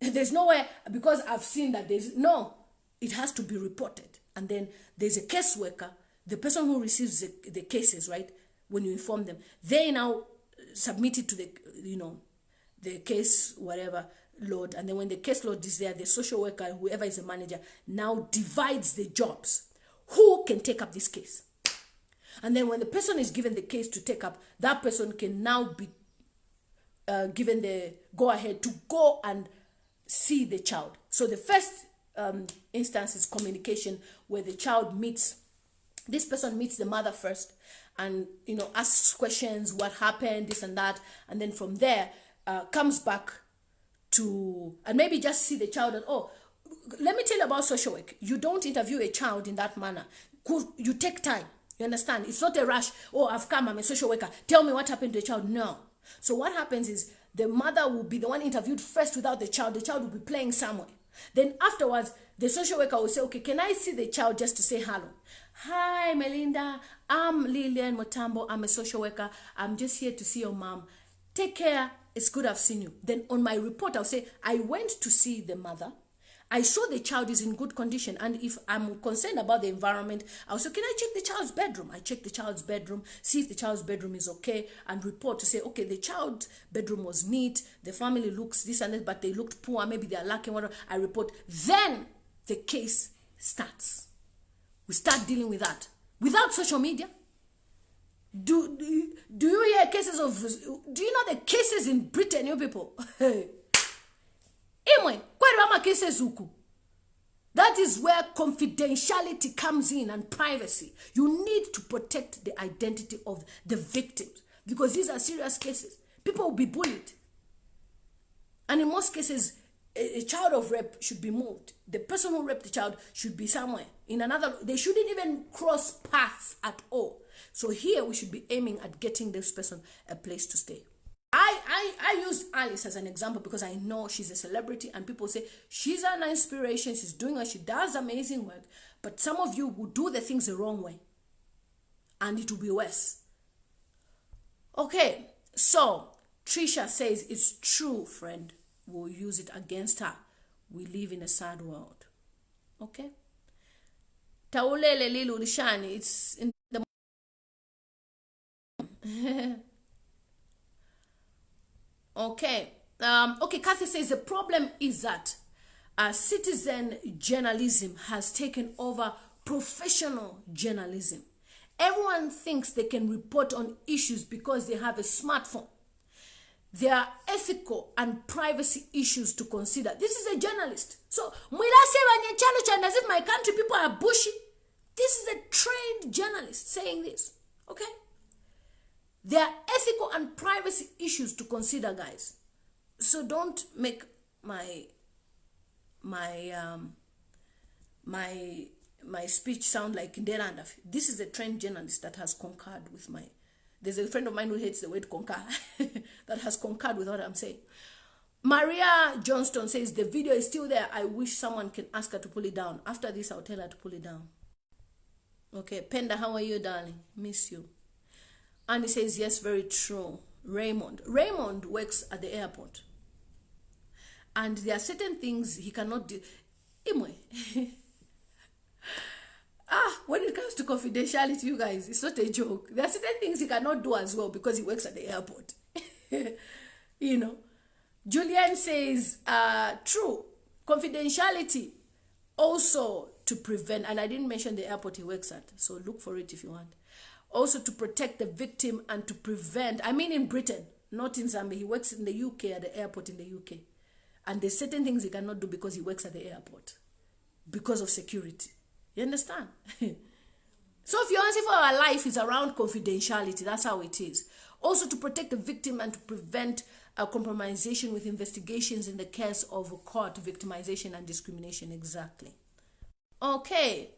There's nowhere, because I've seen that it has to be reported. And then there's a case worker, the person who receives the cases, right? When you inform them, they now submit it to the case, whatever, load. And then when the case load is there, the social worker, whoever is the manager, now divides the jobs. Who can take up this case? And then when the person is given the case to take up, that person can now be given the go-ahead to go and see the child. So the first instance is communication, where the child this person meets the mother first and, asks questions, what happened, this and that. And then from there, comes back to, and maybe just see the child and, let me tell you about social work. You don't interview a child in that manner. You take time. You understand? It's not a rush. I've come, I'm a social worker. Tell me what happened to the child. No. So what happens is the mother will be the one interviewed first without the child. The child will be playing somewhere. Then afterwards, the social worker will say, okay, can I see the child just to say hello? Hi, Melinda. I'm Lillian Motambo. I'm a social worker. I'm just here to see your mom. Take care. It's good I've seen you. Then on my report, I'll say, I went to see the mother. I saw the child is in good condition, and if I'm concerned about the environment, I'll say, can I check the child's bedroom? I check the child's bedroom, see if the child's bedroom is okay, and report to say, okay, the child's bedroom was neat, the family looks this and that, but they looked poor, maybe they're lacking whatever. I report. Then the case starts. We start dealing with that. Without social media, do you hear cases of, do you know the cases in Britain, you people? That is where confidentiality comes in and privacy. You need to protect the identity of the victims, because these are serious cases. People will be bullied. And in most cases, a child of rape should be moved. The person who raped the child should be somewhere. They shouldn't even cross paths at all. So here we should be aiming at getting this person a place to stay. I use Alice as an example because I know she's a celebrity and people say she's an inspiration, she's doing what she does, amazing work. But some of you will do the things the wrong way and it will be worse. Okay, so Trisha says it's true, friend. We'll use it against her. We live in a sad world. Okay? Taulele lilu lishani, it's in the okay. Okay, Kathy says the problem is that citizen journalism has taken over professional journalism. Everyone thinks they can report on issues because they have a smartphone. There are ethical and privacy issues to consider. This is a journalist. So, mwilase as if my country people are bushy. This is a trained journalist saying this, okay? There are ethical and privacy issues to consider, guys. So don't make my speech sound like Nderanda. This is a trained journalist that has concurred with my... There's a friend of mine who hates the word concur, that has concurred with what I'm saying. Maria Johnston says, the video is still there. I wish someone can ask her to pull it down. After this, I'll tell her to pull it down. Okay, Penda, how are you, darling? Miss you. And he says, yes, very true. Raymond works at the airport. And there are certain things he cannot do. Anyway, when it comes to confidentiality, you guys, it's not a joke. There are certain things he cannot do as well because he works at the airport. You know. Julian says, true. Confidentiality also to prevent, and I didn't mention the airport he works at, so look for it if you want. Also to protect the victim and to prevent, I mean in Britain, not in Zambia. He works in the UK at the airport in the UK. And there's certain things he cannot do because he works at the airport. Because of security. You understand? So if your answer for our life is around confidentiality, that's how it is. Also to protect the victim and to prevent compromisation with investigations in the case of court victimization and discrimination. Exactly. Okay.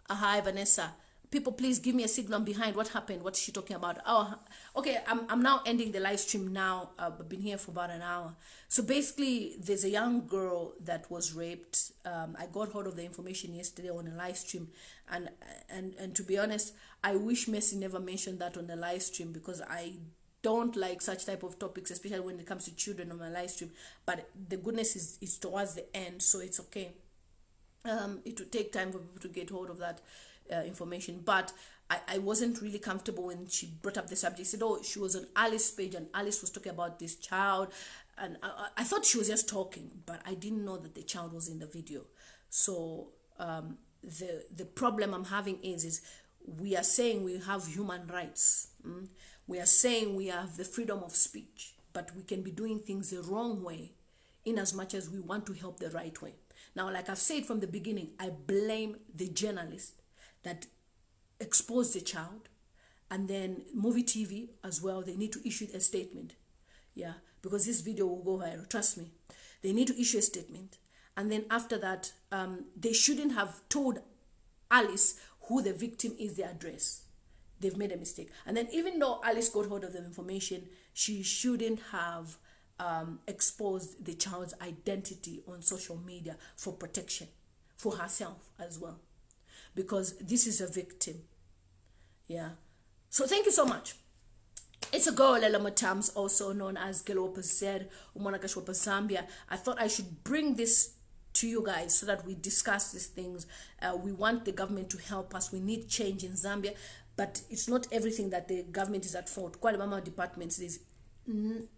Hi, Vanessa. People, please give me a signal behind what happened. What is she talking about? Oh, okay. I'm now ending the live stream now. I've been here for about an hour. So basically, there's a young girl that was raped. I got hold of the information yesterday on a live stream. And to be honest, I wish Messi never mentioned that on the live stream because I don't like such type of topics, especially when it comes to children on my live stream. But the goodness is towards the end, so it's okay. It will take time for people to get hold of that information, but I wasn't really comfortable when she brought up the subject. She said, oh, she was on Alice's page and Alice was talking about this child, and I thought she was just talking, but I didn't know that the child was in the video. So the problem I'm having is we are saying we have human rights. We are saying we have the freedom of speech, but we can be doing things the wrong way in as much as we want to help the right way. Now, like I've said from the beginning, I blame the journalist that exposed the child, and then Muvi TV as well. They need to issue a statement. Yeah, because this video will go viral. Trust me. They need to issue a statement. And then after that, they shouldn't have told Alice who the victim is, the address. They've made a mistake. And then even though Alice got hold of the information, she shouldn't have exposed the child's identity on social media for protection, for herself as well. Because this is a victim. Yeah. So thank you so much. It's a girl, Lela Matams, also known as Gelopa Zed, Umonakashwapa Zambia. I thought I should bring this to you guys so that we discuss these things. We want the government to help us. We need change in Zambia, but it's not everything that the government is at fault. Quite a number of departments, there's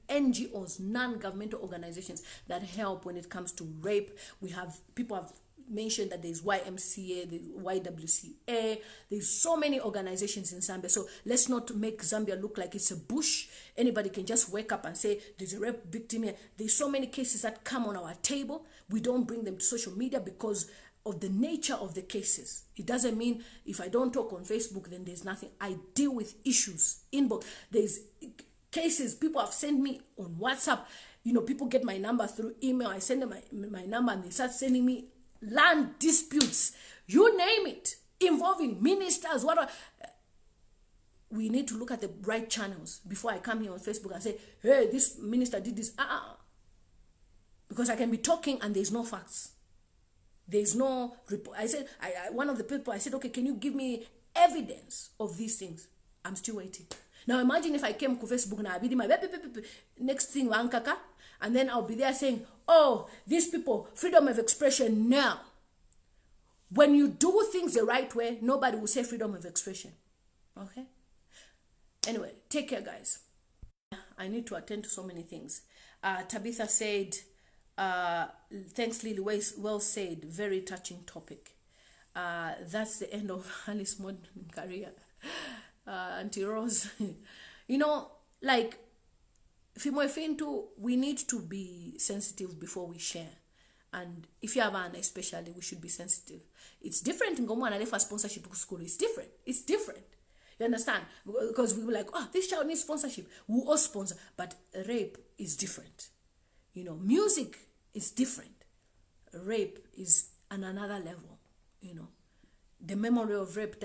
NGOs, non-governmental organizations that help when it comes to rape. We have people have mentioned that there's YMCA, the YWCA. There's so many organizations in Zambia. So let's not make Zambia look like it's a bush. Anybody can just wake up and say there's a rape victim here. There's so many cases that come on our table. We don't bring them to social media because of the nature of the cases. It doesn't mean if I don't talk on Facebook, then there's nothing. I deal with issues. Inbox. There's cases people have sent me on WhatsApp. You know, people get my number through email. I send them my number and they start sending me land disputes, you name it, involving ministers, whatever. We need to look at the right channels before I come here on Facebook and say, hey, this minister did this. Because I can be talking and there's no facts. There's no report. I said, one of the people, I said, okay, can you give me evidence of these things? I'm still waiting. Now imagine if I came to Facebook and I be my next thing, wankaka, and then I'll be there saying, oh, these people, freedom of expression now. When you do things the right way, nobody will say freedom of expression. Okay? Anyway, take care, guys. I need to attend to so many things. Tabitha said, thanks, Lily. Well said. Very touching topic. That's the end of Alice's modern career. Auntie Rose. You know, like, we need to be sensitive before we share. And if you have an, especially, we should be sensitive. It's different in Gomo and for sponsorship school. It's different. It's different. You understand? Because we were like, oh, this child needs sponsorship. We all sponsor. But rape is different. You know, music is different. Rape is on another level. You know, the memory of rape.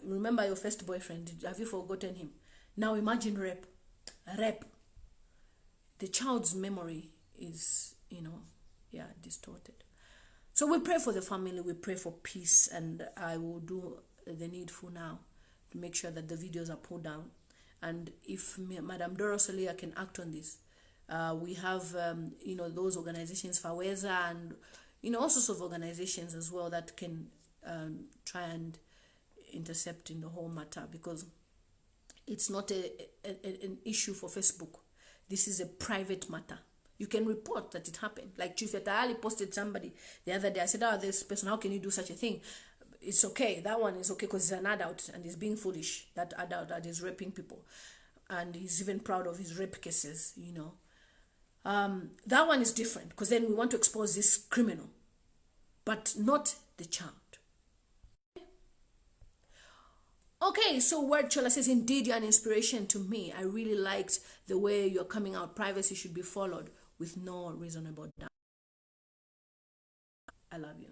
Remember your first boyfriend. Have you forgotten him? Now imagine rape. Rape. The child's memory is, you know, yeah, distorted. So we pray for the family. We pray for peace. And I will do the needful now to make sure that the videos are pulled down. And if Madam Dora Siliya can act on this, we have, you know, those organizations, Faweza, and, you know, all sorts of organizations as well that can try and intercept in the whole matter, because it's not an issue for Facebook. This is a private matter. You can report that it happened. Like Trisha posted somebody the other day. I said, oh, this person, how can you do such a thing? It's okay. That one is okay because he's an adult and he's being foolish. That adult that is raping people. And he's even proud of his rape cases, you know. That one is different because then we want to expose this criminal, but not the child. Okay, so Word Chola says, indeed, you're an inspiration to me. I really liked the way you're coming out. Privacy should be followed with no reasonable doubt. I love you.